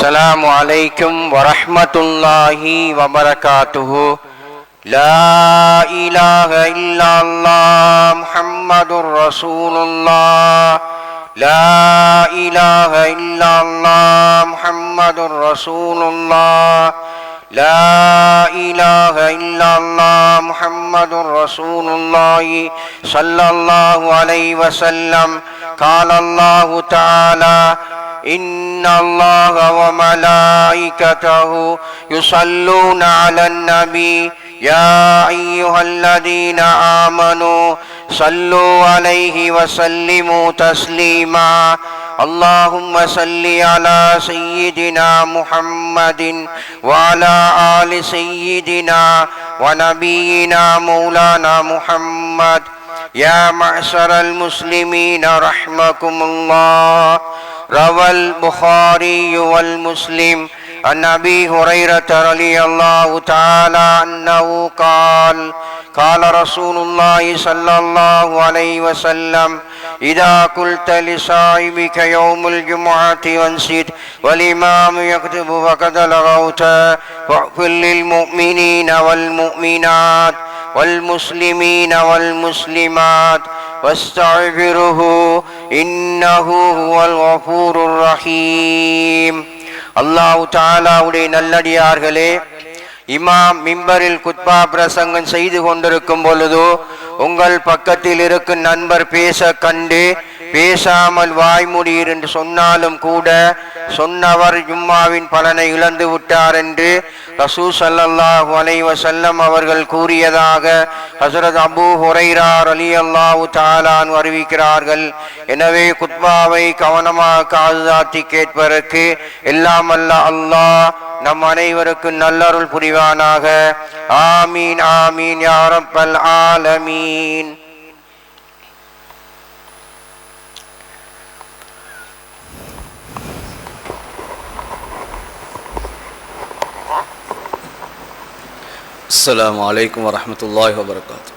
السلام عليكم ورحمة الله وبركاته. لا إله إلا الله محمد رسول الله. لا إله إلا الله محمد رسول الله. لا إله إلا الله محمد رسول الله صلى الله عليه وسلم. قال الله تعالى: إن الله وملائكته يصلون على النبي يا أيها الذين آمنوا صلوا عليه وسلموا تسليما. اللهم صل على سيدنا محمد وعلى آل سيدنا ونبينا مولانا محمد. يا معشر المسلمين رحمكم الله. روى البخاري والمسلم عن أبي هريرة رضي الله تعالى أنه قال: قال رسول الله صلى الله عليه وسلم: إذا قلت لصاحبك يوم الجمعة وانصت والإمام يكتب فقد لغوت، واغفر للمؤمنين والمؤمنات والمسلمين والمسلمات واستغفره إنه هو الغفور الرحيم. அல்லாஹ் தஆலாவுடைய நல்லடியார்களே, இமாம் மிம்பரில் குத்பா பிரசங்கம் செய்து கொண்டிருக்கும் பொழுது உங்கள் பக்கத்தில் இருக்கும் நண்பர் பேச கண்டு பேசாமல் வாய்மொழியீர் என்று சொன்னாலும் கூட சொன்னவர் ஜும்மாவின் பலனை இழந்து விட்டார் என்று ரசூல் ஸல்லல்லாஹு அலைஹி வஸல்லம் அவர்கள் கூறியதாக ஹஸரத் அபூ ஹுரைரா ரலியல்லாஹு தஆலா அன்ஹு அறிவிக்கிறார்கள். எனவே குத்பாவை கவனமாக காதுதாத்தி கேட்பதற்கு எல்லாம் அல்ல அல்லாஹ் நம் அனைவருக்கும் நல்லருள் புரிவானாக. ஆமீன் ஆமீன் யா ரப்பல் ஆலமீன். السلام عليكم ورحمة الله وبركاته.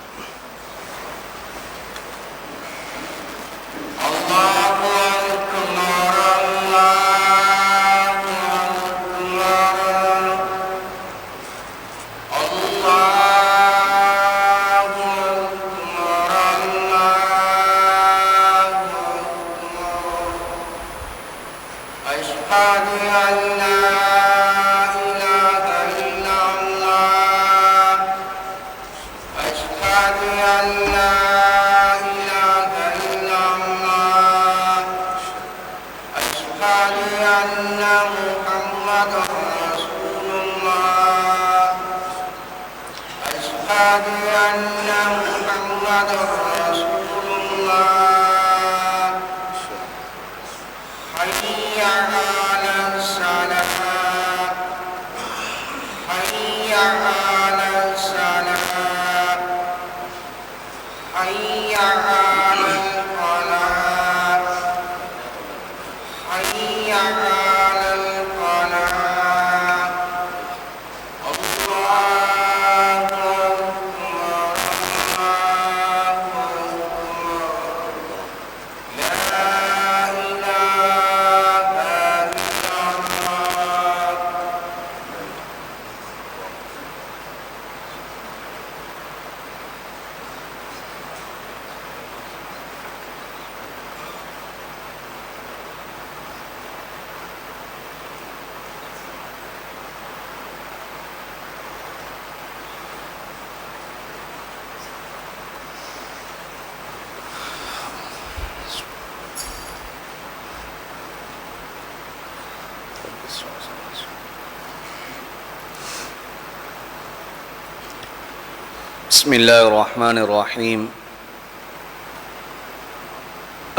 بسم الله الرحمن الرحيم.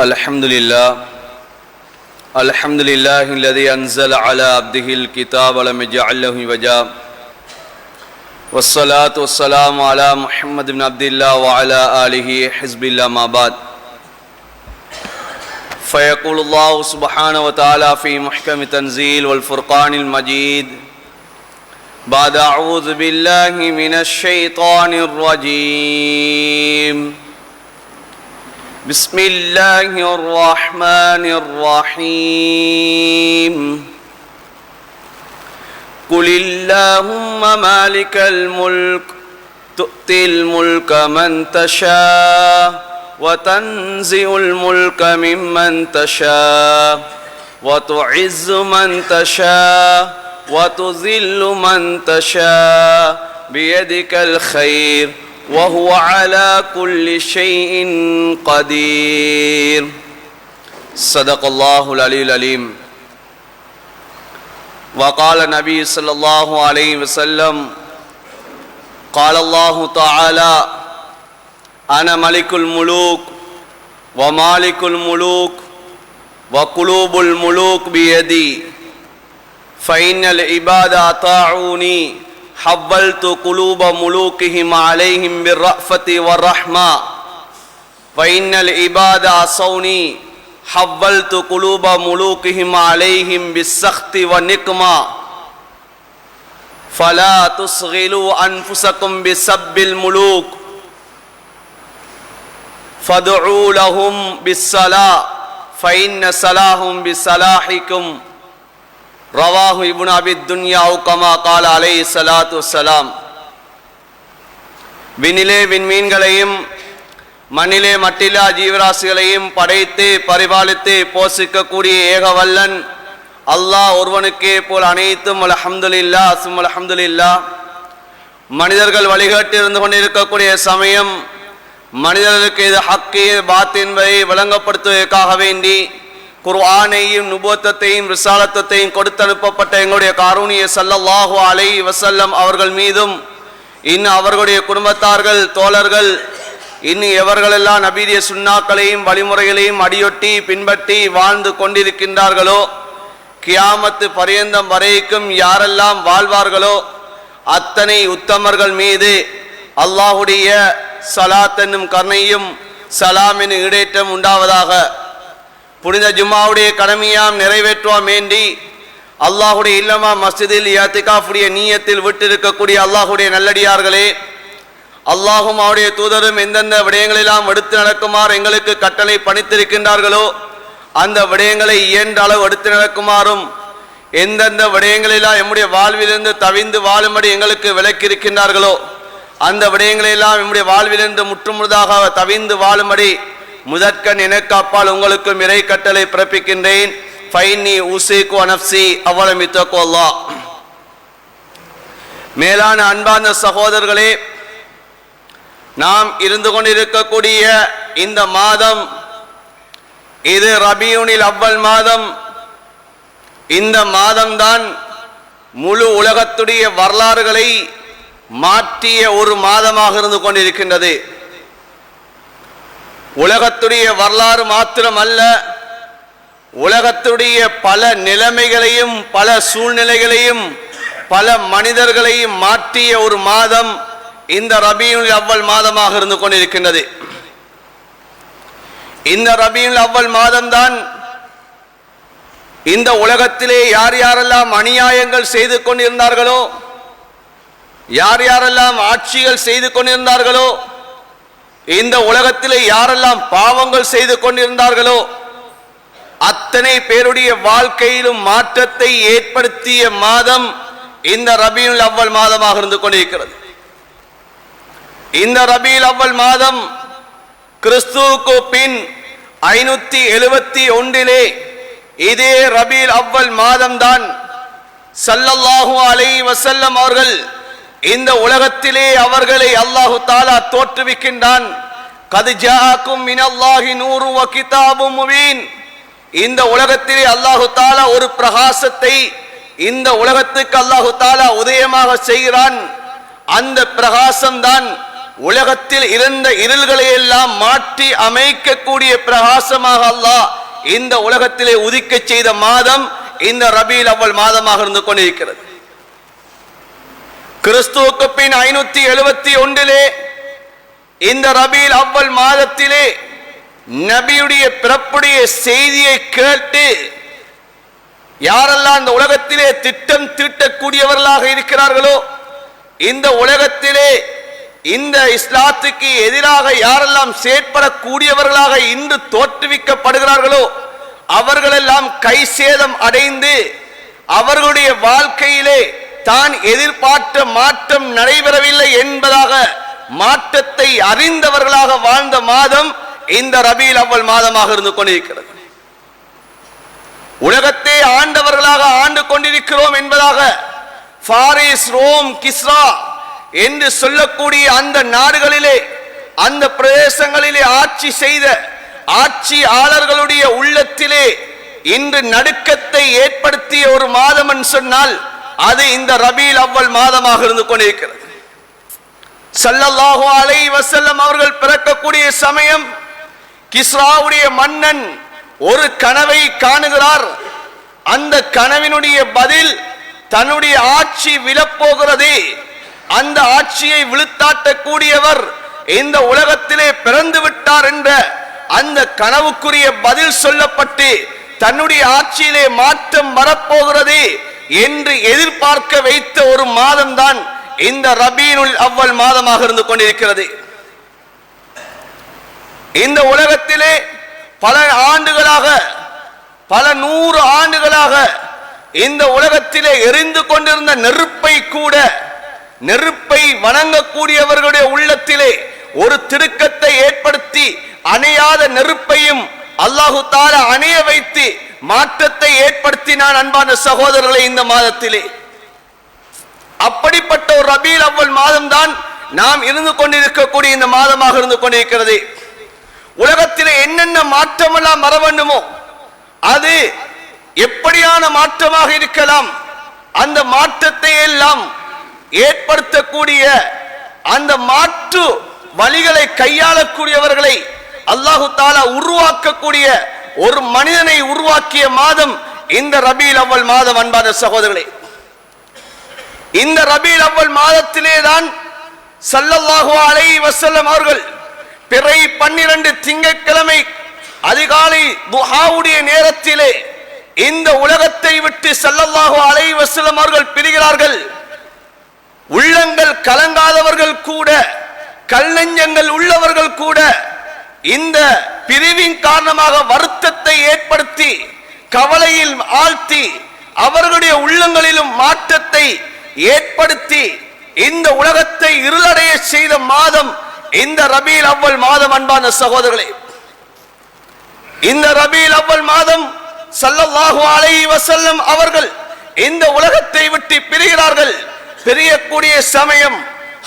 الحمد لله الذي أنزل على عبده الكتاب ولم يجعل له عوجا، والصلاة والسلام على محمد بن عبد الله وعلى آله حزب الله. ما بعد، فيقول الله سبحانه وتعالى في محكم تنزيل والفرقان المجيد بعد أعوذ بالله من الشيطان الرجيم. بسم الله الرحمن الرحيم. قل اللهم مالك الملك تؤتي الملك من تشاء وتنزع الملك ممن تشاء وتعز من تشاء وتذل من تشاء بيدك الخير وهو على كل شيء قدير. صدق الله العلي العليم. وقال النبي صلى الله عليه وسلم قال الله تعالى أنا ملك الملوك ومالك الملوك وقلوب الملوك بيدي فإن العباد أطاعوني حولت قلوب ملوكهم عليهم بالرأفة والرحمة وإن العباد عصوني حولت قلوب ملوكهم عليهم بالسخط والنقمة فلا تصغلوا أنفسكم بسب الملوك فادعوا لهم بالصلاة فإن صلاهم بصلاحكم رواه ابن أبي الدنيا أو كما قال عليه الصلاة والسلام. விண்ணிலே விண்மீன்களையும் மண்ணிலே மட்டில்லா ஜீவராசிகளையும் படைத்து பரிபாலித்து போஷிக்கக்கூடிய ஏகவல்லன் அல்லாஹ் ஒருவனுக்கே போல் அனைத்தும் அல்ஹம்துலில்லாஹ் சும்ம அல்ஹம்துலில்லாஹ். மனிதர்கள் வழிகாட்டி இருந்து கொண்டிருக்கக்கூடிய சமயம் மனிதர்களுக்கு இது ஹக்கு பாத் என்பதை விளங்கப்படுத்துவதற்காக வேண்டி குர்ஆனையும் நுபுவத்தையும் ரிசாலத்தையும் கொடுத்து அனுப்பப்பட்ட எங்களுடைய காரூணிய ஸல்லல்லாஹு அலைஹி வஸல்லம் அவர்கள் மீதும் இன்னும் அவர்களுடைய குடும்பத்தார்கள் தோழர்கள் இன்னும் எவர்களெல்லாம் நபீரிய சுன்னாக்களையும் வழிமுறைகளையும் அடியொட்டி பின்பற்றி வாழ்ந்து கொண்டிருக்கின்றார்களோ கியாமத்து பரியந்தம் வரைக்கும் யாரெல்லாம் வாழ்வார்களோ அத்தனை உத்தமர்கள் மீது அல்லாஹுடைய சலாத் என்னும் கருணையும் சலாம் என்னும் ஈடேற்றம் உண்டாவதாக. புனித ஜும்மாவுடைய கடமையாம் நிறைவேற்றுவோம் வேண்டி அல்லாஹுடைய இல்லமா மஸ்ஜிதில் இஅ்திகாஃபுடைய நீயத்தில் விட்டிருக்கக்கூடிய அல்லாஹுடைய நல்லடியார்களே, அல்லாஹும் அவருடைய தூதரும் எந்தெந்த விடயங்களெல்லாம் எடுத்து நடக்குமாறு எங்களுக்கு கட்டளை பணித்திருக்கின்றார்களோ அந்த விடயங்களை இயன்ற அளவு எடுத்து நடக்குமாறும் எந்தெந்த விடயங்களெல்லாம் எம்முடைய வாழ்விலிருந்து தவிந்து வாழும்படி எங்களுக்கு விலக்கியிருக்கின்றார்களோ அந்த விடயங்களெல்லாம் எம்முடைய வாழ்விலிருந்து முற்றுமுழுதாக தவிந்து வாழும்படி முதற்கண் எனக்கு அப்பால் உங்களுக்கும் இறை கட்டளை பிறப்பிக்கின்றேன். ஃபைன்னி உஸீகு நஃப்ஸி அவ்வலம் இத்தகுல்லாஹ். மேலான அன்பார்ந்த சகோதரர்களே, நாம் இருந்து கொண்டிருக்கக்கூடிய இந்த மாதம் இது ரபியுனில் அவ்வல் மாதம். இந்த மாதம்தான் முழு உலகத்துடைய வரலாறுகளை மாற்றிய ஒரு மாதமாக இருந்து கொண்டிருக்கின்றது. உலகத்துடைய வரலாறு மாத்திரமல்ல, உலகத்துடைய பல நிலைமைகளையும் பல சூழ்நிலைகளையும் பல மனிதர்களையும் மாற்றிய ஒரு மாதம் இந்த ரபியுல் அவ்வல் மாதமாக இருந்து கொண்டிருக்கின்றது. இந்த ரபியுல் அவ்வல் மாதம்தான் இந்த உலகத்திலே யார் யாரெல்லாம் அநியாயங்கள் செய்து கொண்டிருந்தார்களோ, யார் யாரெல்லாம் ஆட்சிகள் செய்து கொண்டிருந்தார்களோ, இந்த உலகத்திலே யாரெல்லாம் பாவங்கள் செய்து கொண்டிருந்தார்களோ அத்தனை பேருடைய வாழ்க்கையிலும் மாற்றத்தை ஏற்படுத்திய மாதம் இந்த ரபியுல் அவ்வல் மாதமாக இருந்து கொண்டிருக்கிறது. இந்த ரபியுல் அவ்வல் மாதம் கிறிஸ்துவுக்கு பின் 571 இதே ரபியுல் அவ்வல் மாதம்தான் ஸல்லல்லாஹு அலைஹி வஸல்லம் அவர்கள் இந்த உலகத்திலே அவர்களை அல்லாஹு தஆலா தோற்றுவிக்கின்றான். கத் ஜாஅக்கும் மினல்லாஹி நூரு வ கிதாபும் முபீன். இந்த உலகத்திலே அல்லாஹு தஆலா ஒரு பிரகாசத்தை இந்த உலகத்துக்கு அல்லாஹு தஆலா உதயமாக செய்கிறான். அந்த பிரகாசம் தான் உலகத்தில் இருந்த இருள்களை எல்லாம் மாற்றி அமைக்கக்கூடிய பிரகாசமாக அல்லாஹ் இந்த உலகத்திலே உதிக்க செய்த மாதம் இந்த ரபியுல் அவ்வல் மாதமாக இருந்து கொண்டிருக்கிறது. கிறிஸ்துவுக்கு பின் 571 இந்த ரபியுல் அவ்வல் மாதத்திலே நபியுடைய பிறப்புடைய செய்தியை கேட்டு யாரெல்லாம் இந்த உலகத்திலே திட்டம் தீட்டக்கூடியவர்களாக இருக்கிறார்களோ, இந்த உலகத்திலே இந்த இஸ்லாத்துக்கு எதிராக யாரெல்லாம் செயற்படக்கூடியவர்களாக இன்று தோற்றுவிக்கப்படுகிறார்களோ அவர்களெல்லாம் கை சேதம் அடைந்து அவர்களுடைய வாழ்க்கையிலே தான் எதிர்பார்த்த மாற்றம் நடைபெறவில்லை என்பதாக மாற்றத்தை அறிந்தவர்களாக வாழ்ந்த மாதம் இந்த ரபீல் அவ்வல் மாதமாக இருந்து கொண்டிருக்கிறது. உலகத்தை ஆண்டவர்களாக ஆண்டு கொண்டிருக்கிறோம் என்பதாக பாரிஸ், ரோம், கிஸ்ரா என்று சொல்லக்கூடிய அந்த நாடுகளிலே, அந்த பிரதேசங்களிலே ஆட்சி செய்த ஆட்சியாளர்களுடைய உள்ளத்திலே இன்று நடுக்கத்தை ஏற்படுத்திய ஒரு மாதம் என்று சொன்னால் அது இந்த ரபீல் அவ்வல் மாதமாக இருந்து கொண்டிருக்கிறது. ஸல்லல்லாஹு அலைஹி வஸல்லம் அவர்கள் பிறக்கக்கூடிய சமயம் கிஸ்ராவுடைய மன்னன் ஒரு கனவை காணுகிறார். அந்த கனவினுடைய பதில் தன்னுடைய ஆட்சி விழப்போகிறது, அந்த ஆட்சியை விழுத்தாட்டக்கூடியவர் இந்த உலகத்திலே பிறந்து விட்டார் என்ற அந்த கனவுக்குரிய பதில் சொல்லப்பட்டு தன்னுடைய ஆட்சியிலே மாற்றம் வரப்போகிறது என்று எதிர்பார்க்க வைத்த ஒரு மாதம் தான் இந்த ரபீனுல் அவ்வல் மாதமாக இருந்து கொண்டிருக்கிறது. இந்த உலகத்திலே பல ஆண்டுகளாக, பல 100 ஆண்டுகளாக இந்த உலகத்திலே எரிந்து கொண்டிருந்த நெருப்பை கூட, நெருப்பை வணங்கக்கூடியவர்களுடைய உள்ளத்திலே ஒரு திருக்கத்தை ஏற்படுத்தி அணையாத நெருப்பையும் அல்லாஹு தஆலா அணைய வைத்து மாற்றத்தை ஏற்படுத்தினான். அன்பான சகோதரர்களை, இந்த மாதத்திலே அப்படிப்பட்ட ஒரு ரபீல் அவ்வல் மாதம் தான் நாம் இருந்து கொண்டிருக்கக்கூடிய இந்த மாதமாக இருந்து கொண்டிருக்கிறது. உலகத்திலே என்னென்ன மாற்றமெல்லாம் வர வேண்டுமோ அது எப்படியான மாற்றமாக இருக்கலாம், அந்த மாற்றத்தை எல்லாம் ஏற்படுத்தக்கூடிய அந்த மாற்று வழிகளை கையாளக்கூடியவர்களை அல்லாஹு தஆலா உருவாக்கக்கூடிய ஒரு மனிதனை உருவாக்கிய மாதம் இந்த ரபீல் அவ்வல் மாதம். அன்பான சகோதரர்களே, இந்த ரபீல் அவ்வல் மாதத்திலே தான் ஸல்லல்லாஹு அலைஹி வஸல்லம் அவர்கள் பிறை 12 திங்கட்கிழமை அதிகாலை துஹாவுடைய நேரத்திலே இந்த உலகத்தை விட்டு ஸல்லல்லாஹு அலைஹி வஸல்லம் அவர்கள் பிரிகிறார்கள். உள்ளங்கள் கலங்காதவர்கள் கூட, கல்நெஞ்சங்கள் உள்ளவர்கள் கூட இந்த பிரிவின் காரணமாக வருத்தத்தை ஏற்படுத்தி கவலையில் ஆழ்த்தி அவர்களுடைய உள்ளங்களிலும் மாற்றத்தை ஏற்படுத்தி இந்த உலகத்தை இருளடைய செய்த மாதம் இந்த ரபீல் அவ்வல் மாதம். அன்பான சகோதரர்களே, இந்த ரபீல் அவ்வல் மாதம் ஸல்லல்லாஹு அலைஹி வஸல்லம் அவர்கள் இந்த உலகத்தை விட்டு பிரிகிறார்கள். பிரியக்கூடிய சமயம்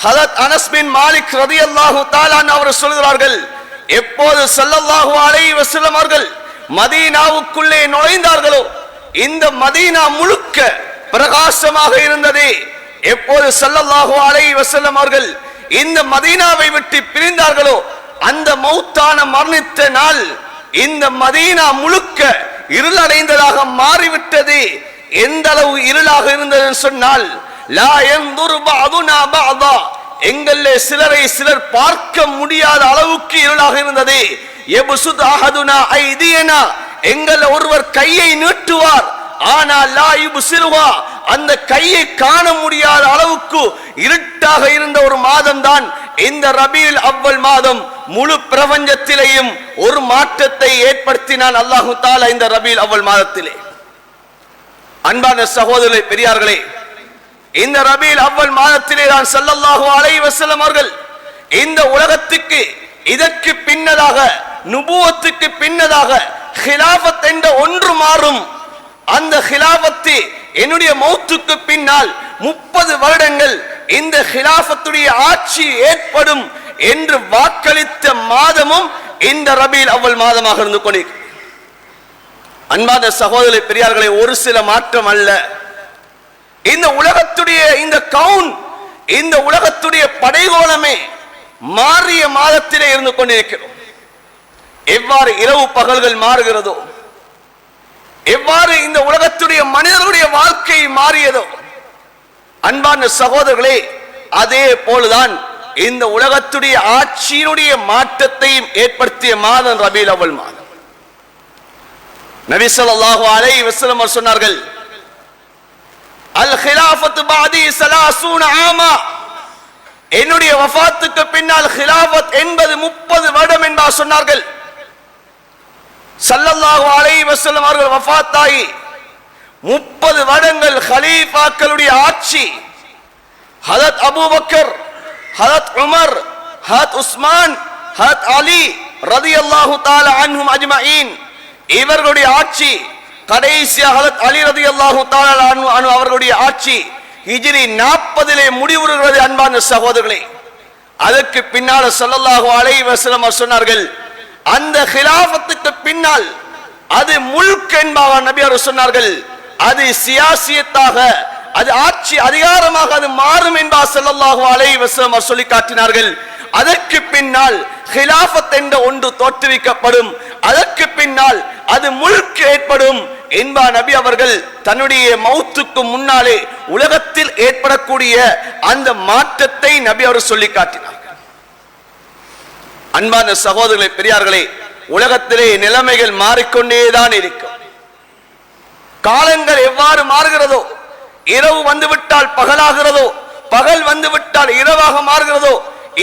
ஹதரத் அனஸ் பின் மாலிக் ரலியல்லாஹு தஆலா அவர் சொல்கிறார்கள், எப்போது ஸல்லல்லாஹு அலைஹி வஸல்லம் அவர்கள் மதீனாவுக்குள்ளே நுழைந்தார்களோ இந்த மதீனா முழுக்க பிரகாசமாக இருந்தது. எப்போது ஸல்லல்லாஹு அலைஹி வஸல்லம் அவர்கள் இந்த மதீனாவை விட்டு பிரிந்தார்களோ அந்த மௌத்தான மரணித்த நாள் இந்த மதீனா முழுக்க இருளடைந்ததாக மாறிவிட்டது. எந்த அளவு இருளாக இருந்தது சொன்னால், லா யன்துரு பஅதுனா பஅதா, எங்களே சிலரை சிலர் பார்க்க முடியாத அளவுக்கு இருளாக இருந்தது. யப்சுத் அஹதுனா ஐதியனா, எங்கள ஒருவர் கையை நீட்டுவார், ஆனால் லா யுப்சிருஹா, அந்த கையை காண முடியாத அளவுக்கு இருட்டாக இருந்த ஒரு மாதம் தான் இந்த ரபீல் அவ்வல் மாதம். முழு பிரபஞ்சத்திலேயும் ஒரு மாற்றத்தை ஏற்படுத்தினான் அல்லாஹு தஆலா இந்த ரபீல் அவ்வல் மாதத்திலே. அன்பான சகோதரர்களே, பெரியார்களே, இந்த ரபீல் அவ்வல் மாதத்திலே தான் ஸல்லல்லாஹு அலைஹி வஸல்லம் அவர்கள் இந்த உலகத்துக்கு இதற்கு பின்னதாக, நுபுவத்துக்கு பின்னதாக ஹிலாஃபத் என்ற ஒன்று மாறும். அந்த ஹிலாஃபத்து என்னுடைய மௌத்துக்கு பின்னால் 30 வருடங்கள் இந்த ஹிலாஃபத்துடைய ஆட்சி ஏற்படும் என்று வாக்களித்த மாதமும் இந்த ரபீல் அவ்வல் மாதமாக இருந்து கொண்டிருக்கிறது. அன்பான சகோதரர்களே, பெரியார்களே, ஒரு சில மாற்றம் அல்ல. இந்த உலகத்துடைய இந்த கவுன், இந்த உலகத்துடைய படைகோலமே மாறிய மாதத்திலே இருந்து கொண்டிருக்கிறோம். எவ்வாறு இரவு பகல்கள் மாறுகிறதோ, எவ்வாறு இந்த உலகத்துடைய மனிதர்களுடைய வாழ்க்கை மாறியதோ, அன்பான சகோதரர்களே, அதே போலதான் இந்த உலகத்துடைய ஆட்சியினுடைய மாற்றத்தையும் ஏற்படுத்திய மாதம் ரபீல் அவ்வல் மாதம். நபி ஸல்லல்லாஹு அலைஹி வஸல்லம் சொன்னார்கள், அல் ஹிலாஃபத்து பஅதி 30 ஆமா, என்னுடைய வஃபாத்துக்கு பின்னால் ஹிலாஃபத் என்பது 30 வருடம் என்பா சொன்னார்கள். ஸல்லல்லாஹு அலைஹி வஸல்லம் அவர்கள் வஃபாத்தாகி 30 வருடங்கள் ஹலீஃபாக்களுடைய ஆட்சி. ஹதரத் அபூபக்கர், ஹதரத் உமர், ஹதரத் உஸ்மான், ஹதரத் அலி ரலியல்லாஹு தஆலா அன்ஹும் அஜ்மஈன் இவர்களுடைய ஆட்சி. கடைசியாக ஹதரத் அலி ரலியல்லாஹு தஆலா அன்ஹு அவர்களுடைய ஆட்சி ஹிஜ்ரி 40 முடிவுறுகிறது. அன்பான சகோதரர்களே, அதற்கு பின்னால் ஸல்லல்லாஹு அலைஹி வஸல்லம் சொன்னார்கள், அந்த கிலாஃபத்துக்கு பின்னால் அது முல்க் என்பவர் நபி அவர்கள் சொன்னார்கள், அது சியாசியத்தாக, அது ஆட்சி அதிகாரமாக அது மாறும் என்பார் ஸல்லல்லாஹு அலைஹி வஸல்லம் சொல்லி காட்டினார்கள். அதற்கு பின்னால் கிலாஃபத் என்ற ஒன்று தோற்றுவிக்கப்படும், அதற்கு பின்னால் அது முல்க் ஏற்படும் என்பார் நபி அவர்கள் தன்னுடைய மௌத்துக்கு முன்னாலே உலகத்தில் ஏற்படக்கூடிய அந்த மாற்றத்தை நபி அவர் சொல்லி காட்டினார்கள். அன்பான சகோதரர்களே, பெரியார்களே, உலகத்திலே நிலைமைகள் மாறிக்கொண்டேதான் இருக்கும். காலங்கள் எவ்வாறு மாறுகிறதோ, இரவு வந்துவிட்டால் பகலாகிறதோ, பகல் வந்துவிட்டால் இரவாக மாறுகிறதோ,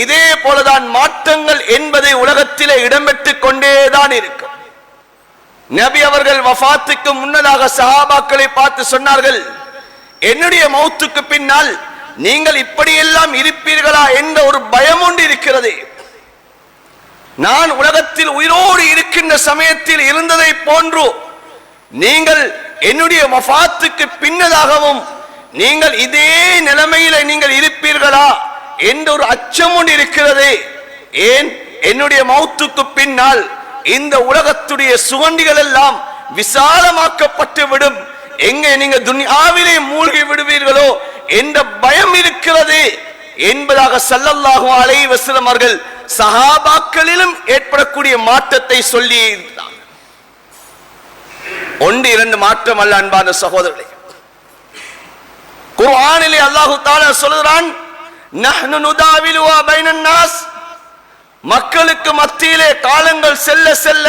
இதே போலதான் மாற்றங்கள் என்பதை உலகத்திலே இடம்பெற்றுக் கொண்டேதான் இருக்கும். நபி அவர்கள் வஃபாத்துக்கு முன்னதாக சஹாபாக்களை பார்த்து சொன்னார்கள், என்னுடைய மௌத்துக்கு பின்னால் நீங்கள் இப்படியெல்லாம் இருப்பீர்களா என்ற ஒரு பயம் ஒன்று இருக்கிறது. நான் உலகத்தில் உயிரோடு இருக்கின்ற சமயத்தில் இருந்ததை போன்று நீங்கள் என்னுடைய வஃபாத்துக்கு பின்னதாகவும் நீங்கள் இதே நிலைமையில நீங்கள் இருப்பீர்களா என்ற ஒரு அச்சம் ஒன்று இருக்கிறது. ஏன், என்னுடைய மௌத்துக்கு பின்னால் இந்த உலகத்துடைய சுகண்டிகள் எல்லாம் விசாலமாக்கப்பட்டு விடும், எங்கே நீங்க துன்யாவிலே மூழ்கி விடுவீர்களோ என்ற பயம் இருக்கிறது என்பதாக ஸல்லல்லாஹு அலைஹி வஸல்லம் அவர்கள் சஹாபாக்களிலும் ஏற்படக்கூடிய மாற்றத்தை சொல்லி இருந்தார். ஒன்று இரண்டு மாற்றம் அல்ல அன்பான சகோதரர்களே. குர்ஆனிலே அல்லாஹ் தஆலா சொல்கிறான், நஹ்னு நுதாவிலு பைனன் நாஸ், மக்களுக்கு மத்தியிலே காலங்கள் செல்ல செல்ல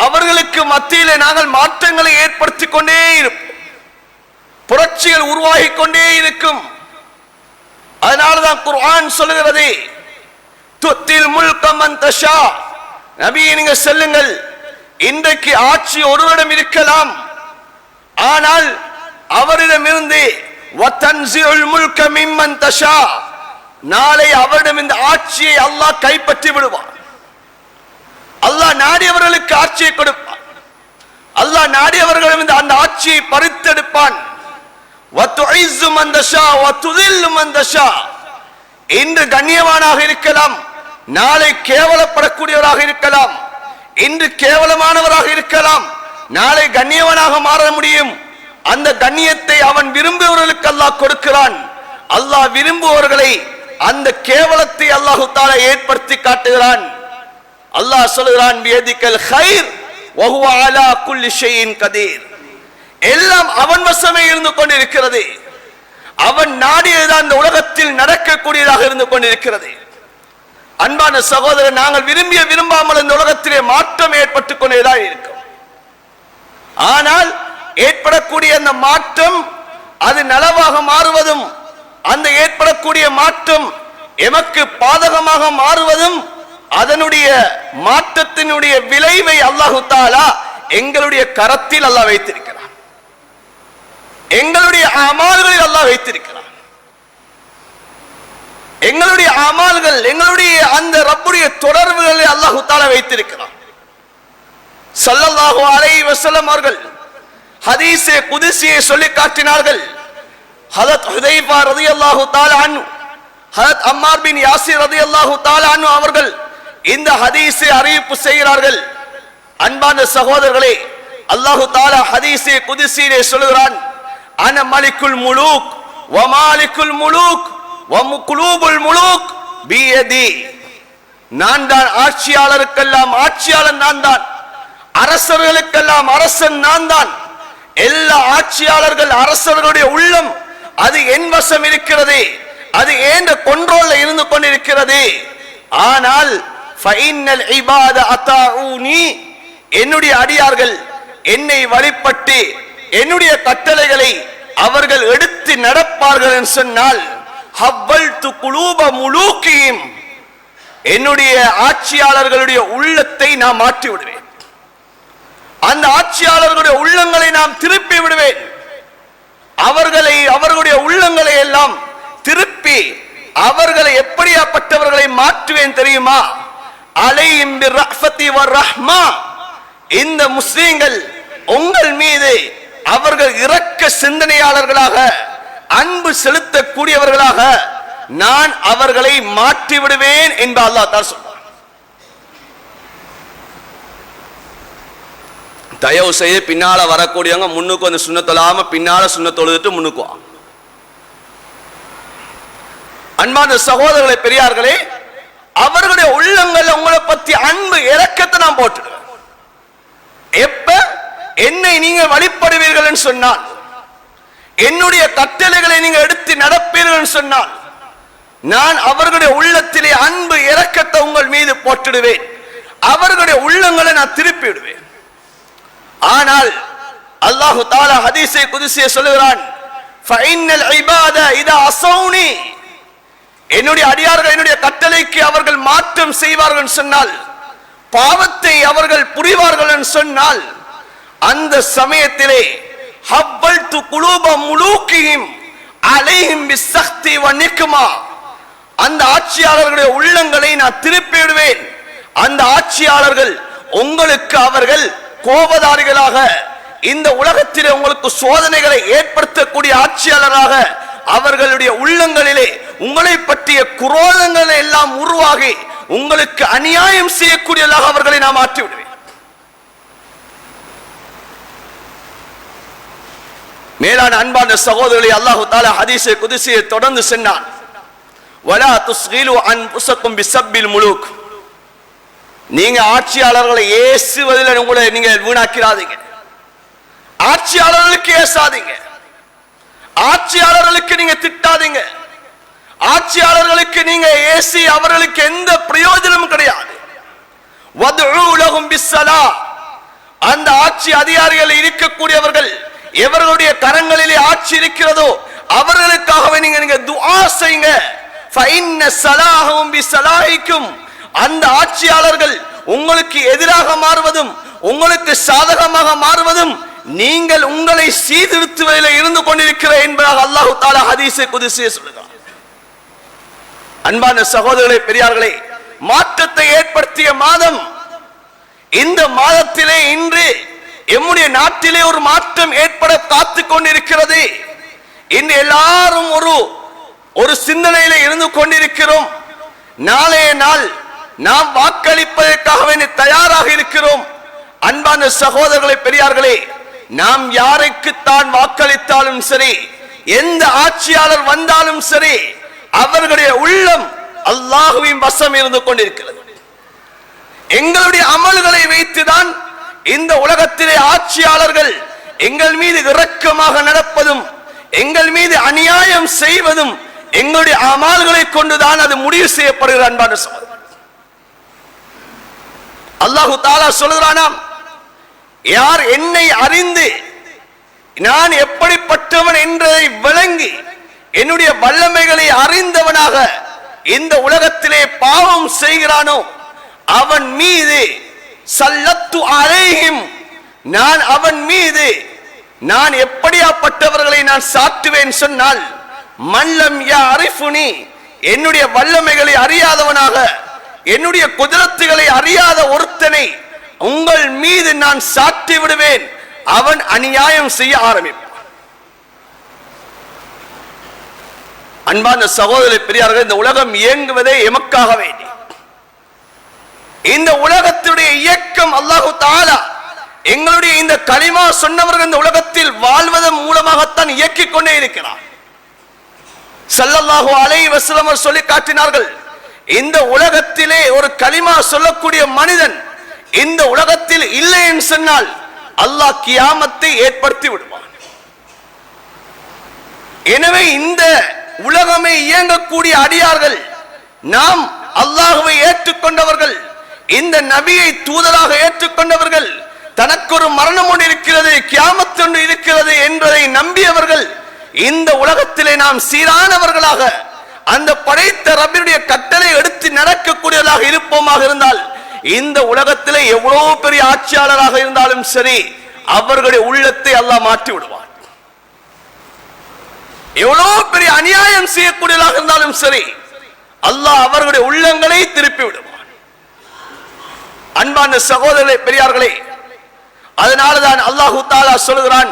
அவர்களுக்கு மத்தியிலே நாங்கள் மாற்றங்களை ஏற்படுத்திக் கொண்டே இருப்போம், புரட்சிகள் உருவாகிக் கொண்டே இருக்கும். அதனால்தான் குர்ஆன் சொல்லுகிறது, துத்தில் முல்க மன் தஷா, நபியே நீங்க சொல்லுங்கள், இன்றைக்கு ஆட்சி ஒருவரிடம் இருக்கலாம், ஆனால் அவரிடமிருந்து வதன்சிஉல் முல்க மிம்மன் தஷா, நாளை அவரிடம் இந்த ஆட்சியை அல்லாஹ் கைப்பற்றி விடுவான். அல்லாஹ் நாடியவர்களுக்கு ஆட்சியை கொடுப்பான், அல்லாஹ் நாடியவர்களிடம் அந்த ஆட்சியை பறித்தெடுப்பான். வதுஇஸ்ஸு மன் தஷா வதுதில்லு மன் தஷா, இன்று கண்ணியவானாக இருக்கலாம், நாளை கேவலப்படக்கூடியவராக இருக்கலாம், இன்று கேவலமானவராக இருக்கலாம், நாளை கண்ணியவனாக மாற முடியும். அந்த கண்ணியத்தை அவன் விரும்புபவர்களுக்கு அல்லாஹ் கொடுக்கிறான். அல்லாஹ் விரும்புபவர்களை அந்த கேவலத்தை அல்லாஹ் தஆலா ஏற்படுத்தி காட்டுகிறான். அல்லாஹ் சொல்கிறான், பியதிகல் கைர் வஹுவ அலா குல்லி ஷைஇன் கதீர், எல்லாம் அவன் வசமே இருந்து கொண்டிருக்கிறது, அவன் நாடியதுதான் இந்த உலகத்தில் நடக்கக்கூடியதாக இருந்து கொண்டிருக்கிறது. அன்பான சகோதரர், நாங்கள் விரும்பிய விரும்பாமல் இந்த உலகத்திலே மாற்றம் ஏற்பட்டுக் கொண்டேதான் இருக்கும். ஆனால் ஏற்படக்கூடிய அந்த மாற்றம் அது நலவாக மாறுவதும், அந்த ஏற்படக்கூடிய மாற்றம் எமக்கு பாதகமாக மாறுவதும், அதனுடைய மாற்றத்தினுடைய விளைவை அல்லாஹ் தஆலா எங்களுடைய கரத்தில் அல்லாஹ் வைத்திருக்கிறார், எங்களுடைய அமால்களில் அல்லாஹ் வைத்திருக்கிறார். எங்களுடைய அமால்கள், எங்களுடைய அந்த ரப்புடைய தொடர்புகளை அல்லாஹ் தஆலா வைத்திருக்கிறார். ஸல்லல்லாஹு அலைஹி வஸல்லம் அவர்கள் ஹதீஸே குதுஸியை சொல்லி காட்டினார்கள். ஹதரத் ஹுதைஃபா ரலியல்லாஹு தஆலா அன்ஹு, ஹதரத் அம்மார் பின் யாசிர் ரலியல்லாஹு தஆலா அன்ஹு அவர்கள் இந்த ஹதீஸை அறிவிப்பு செய்கிறார்கள். அன்பான சகோதரர்களே, அல்லாஹ் தஆலா ஹதீஸே குதுஸியிலே சொல்கிறான், அன மலிக்குல் முலூக் வ மாலிக்குல் முலூக் வ குலூபுல் முலூக் பியதி, நான் தான் ஆட்சியாளருக்கெல்லாம் ஆட்சியாளன் நான் தான், அரசர்களுக்கெல்லாம் அரசன் நான் தான். எல்லா ஆட்சியாளர்கள் அரசர்களுடைய உள்ளம் அது என் வசம் இருக்கிறது, அது ஏன் கண்ட்ரோல்ல இருந்து கொண்டிருக்கிறது. ஆனால் ஃபைனல் இபாத அதாஊனி, என்னுடைய அடியார்கள் என்னை வழிபட்டு என்னுடைய கட்டளைகளை அவர்கள் எடுத்து நடப்பார்கள் என்று சொன்னால், ஹவ்வல்து குலூப முலூகிஹிம், என்னுடைய ஆட்சியாளர்களுடைய உள்ளத்தை நான் மாற்றி விடுவேன், அந்த ஆட்சியாளர்களுடைய உள்ளங்களை நாம் திருப்பி விடுவேன். அவர்களுடைய உள்ளங்களை எல்லாம் திருப்பி அவர்களை எப்படியாப்பட்டவர்களை மாற்றுவேன் தெரியுமா? அலைஹிம் பிர்ரஹ்மதி வர்ரஹ்மா, இந்த முஸ்லிம்கள் உங்கள் மீது அவர்கள் இரக்க சிந்தனையாளர்களாக, அன்பு செலுத்தக்கூடியவர்களாக நான் அவர்களை மாற்றி விடுவேன் என்று அல்லாஹ் தஆலா சொல்றார். தயவு செய்து பின்னால வரக்கூடியவங்க முன்னுக்கு வந்து சுன்னத் தொழாம பின்னால சுன்னத் தொழுதுட்டு முன்னுக்கு வா. அன்பான சகோதரர்களே, பெரியார்களே, அவர்களுடைய உள்ளங்கள் உங்களை பத்தி அன்பு இரக்கத்தை நான் போட்டுடுவேன். எப்ப என்னை நீங்கள் வழிபடுவீர்கள் என்று சொன்னால், என்னுடைய கட்டளைகளை நீங்கள் எடுத்து நடப்பீர்கள் சொன்னால், நான் அவர்களுடைய உள்ளத்திலே அன்பு இரக்கத்தை உங்கள் மீது போட்டுடுவேன். அவர்களுடைய உள்ளங்களை நான் திருப்பி விடுவேன். ஆனால் அல்லாஹ் தஆலா ஹதீஸை குதுஸியை சொல்கிறான், ஃபஇன்னல் இபாத இதா அஸௌனி, என்னுடைய அடியார்கள் என்னுடைய கட்டளைக்கு அவர்கள் மாற்றம் செய்வார்கள் சொன்னால், பாவத்தை அவர்கள் புரிவார்கள் என்று சொன்னால், அந்த சமயத்திலே ஹப்பல்து குலூப முலூகிஹிம் அலைஹிம் பிஸ்ஸக்தி வ நிக்மா, அந்த ஆட்சியாளர்களுடைய உள்ளங்களை நான் திருப்பி விடுவேன். அந்த ஆட்சியாளர்கள் உங்களுக்கு அவர்கள் கோபதாரிகளாக, இந்த உலகத்திலே உங்களுக்கு சோதனைகளை ஏற்படுத்தக்கூடிய ஆட்சியாளராக அவர்களுடைய உள்ளங்களிலே உங்களை பற்றிய குரோதங்களை எல்லாம் உருவாகி உங்களுக்கு அநியாயம் செய்யக்கூடியதாக அவர்களை நான் மாற்றி விடுவேன். மேலான அன்பான சகோதரர்களே, அல்லாஹ் தஆலா ஹதீஸை குதுஸியை தொடர்ந்து சொன்னான், வலா துஸ்கிலு அன்ஃபுஸக்கும் பிஸப்பில் முலூக், நீங்க ஆட்சியாளர்களை ஏசுவதில் உங்களை நீங்க வீணாக்கிறாதீங்க. ஆட்சியாளர்களுக்கு ஏசாதீங்க, ஆட்சியாளர்களுக்கு நீங்க திட்டாதீங்க, ஆட்சியாளர்களுக்கு நீங்க ஏசி அவர்களுக்கு எந்த பிரயோஜனமும் கிடையாது. வதுஉ லஹும் பிஸ்ஸலா, அந்த ஆட்சி அதிகாரிகள் இருக்கக்கூடியவர்கள் எவர்களுடைய கரங்களிலே ஆட்சி இருக்கிறதோ அவர்களுக்காகவே நீங்க துஆ செய்யுங்க. ஃபஇன்ன ஸலாஹும் பிஸலாஹிக்கும், அந்த ஆட்சியாளர்கள் உங்களுக்கு எதிராக மாறுவதும் உங்களுக்கு சாதகமாக மாறுவதும் நீங்கள் உங்களை சீர்திருத்துவதில் இருந்து கொண்டிருக்கிற என்பதாக அல்லாஹ் தஆலா ஹதீஸை குதுஸியை சொல்கிறார். அன்பான சகோதரர்களே, பெரியார்களே, மாற்றத்தை ஏற்படுத்திய மாதம் இந்த மாதத்திலே இன்று எம்முடைய நாட்டிலே ஒரு மாற்றம் ஏற்பட காத்துக் கொண்டிருக்கிறது. இன்று எல்லாரும் ஒரு சிந்தனையில இருந்து கொண்டிருக்கிறோம். நாளைய நாள் நாம் வாக்களிப்பதற்காக தயாராக இருக்கிறோம். அன்பான சகோதரர்களே, பெரியார்களே, நாம் யாருக்குத்தான் வாக்களித்தாலும் சரி, எந்த ஆட்சியாளர் வந்தாலும் சரி, அவர்களுடைய உள்ளம் அல்லாஹ்வின் வசம் இருந்து கொண்டிருக்கிறது. எங்களுடைய அமல்களை வைத்துதான் இந்த உலகத்திலே ஆட்சியாளர்கள் எங்கள் மீது இரக்கமாக நடப்பதும் எங்கள் மீது அநியாயம் செய்வதும் எங்களுடைய அமல்களை கொண்டுதான் அது முடிவு செய்யப்படுகிறது. அன்பான சகோதரர்களே, அல்லாஹ் தஆலா சொல்கிறானாம், யார் என்னை அறிந்து நான் எப்படிப்பட்டவன் என்பதை விளங்கி என்னுடைய வல்லமைகளை அறிந்தவனாக இந்த உலகத்திலே பாவம் செய்கிறானோ அவன் மீது சல்லத்து அலைஹிம், நான் அவன் மீது நான் எப்படியாப்பட்டவர்களை நான் சாட்டுவேன் சொன்னால், மல்லம் யஅரிஃபுனி, என்னுடைய வல்லமைகளை அறியாதவனாக என்னுடைய குதிரத்துகளை அறியாத ஒருத்தனை உங்கள் மீது நான் சாட்டி விடுவேன். அவன் அநியாயம் செய்ய ஆரம்பிப்பான். அன்பான சகோதரர்களே, பெரியார்களே, இந்த உலகம் இயங்குவதே எமக்காக வேண்டி. இந்த உலகத்துடைய இயக்கம் அல்லாஹ் தஆலா எங்களுடைய இந்த கலிமா சொன்னவர்கள் இந்த உலகத்தில் வாழ்வதன் மூலமாகத்தான் இயக்கிக் கொண்டே இருக்கிறார். ஸல்லல்லாஹு அலைஹி வஸல்லம் சொல்லி காட்டினார்கள், இந்த உலகத்திலே ஒரு கலிமா சொல்லக்கூடிய மனிதன் இந்த உலகத்தில் இல்லை என்று சொன்னால் அல்லாஹ் கியாமத்தை ஏற்படுத்தி விடுவான். எனவே இந்த உலகமே இயங்கக்கூடிய அடியார்கள், நாம் அல்லாஹ்வை ஏற்றுக்கொண்டவர்கள், இந்த நபியை தூதராக ஏற்றுக்கொண்டவர்கள், தனக்கு ஒரு மரணம் ஒன்று இருக்கிறது, கியாமத் ஒன்று இருக்கிறது என்பதை நம்பியவர்கள், இந்த உலகத்திலே நாம் சீரானவர்களாக அந்த படைத்த ரப்பினுடைய கட்டளை எடுத்து நடக்கக்கூடியவர்களாக இருப்போமாக இருந்தால், இந்த உலகத்திலே எவ்வளவு பெரிய ஆட்சியாளராக இருந்தாலும் சரி, அவர்களுடைய உள்ளத்தை அல்லாஹ் மாற்றி விடுவார். எவ்வளவு பெரிய அநியாயம் செய்யக்கூடியதாக இருந்தாலும் சரி, அல்லாஹ் அவர்களுடைய உள்ளங்களை திருப்பி விடுவான். அன்பான சகோதரர்களே, பெரியார்களே, அதனாலதான் அல்லாஹு தஆலா சொல்கிறான்,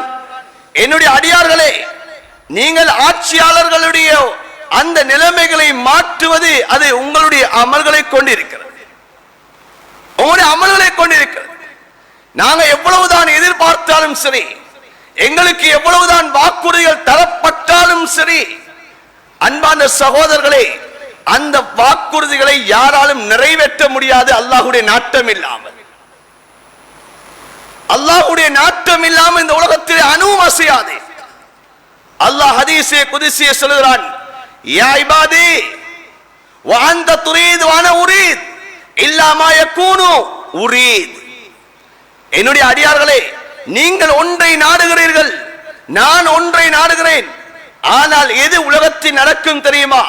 என்னுடைய அடியார்களே, நீங்கள் ஆட்சியாளர்களுடைய அந்த நிலைமைகளை மாற்றுவது அது உங்களுடைய அமல்களை கொண்டிருக்கிறது. உங்களுடைய அமல்களை கொண்டிருக்கிறது. நாங்க எவ்வளவுதான் எதிர்பார்த்தாலும் சரி, எங்களுக்கு எவ்வளவுதான் வாக்குறுதிகள் தரப்பட்டாலும் சரி, அன்பான சகோதரர்களே, அந்த வாக்குறுதிகளை யாராலும் நிறைவேற்ற முடியாது. அல்லாஹ்வுடைய நாட்டம் இல்லாமல், அல்லாஹ்வுடைய நாட்டம் இல்லாமல் இந்த உலகத்தில் அணுவும் அசையாது. அல்லாஹ் ஹதீஸே குத்ஸியே சொல்கிறான், யா இபாதி வ அன்த துரீது வ அனா உரீத் இல்லா மா யகூனு உரீத். என்னுடைய அடியார்களே, நீங்கள் ஒன்றை நாடுகிறீர்கள், நான் ஒன்றை நாடுகிறேன். ஆனால் எது உலகத்தில் நடக்கும் தெரியுமா?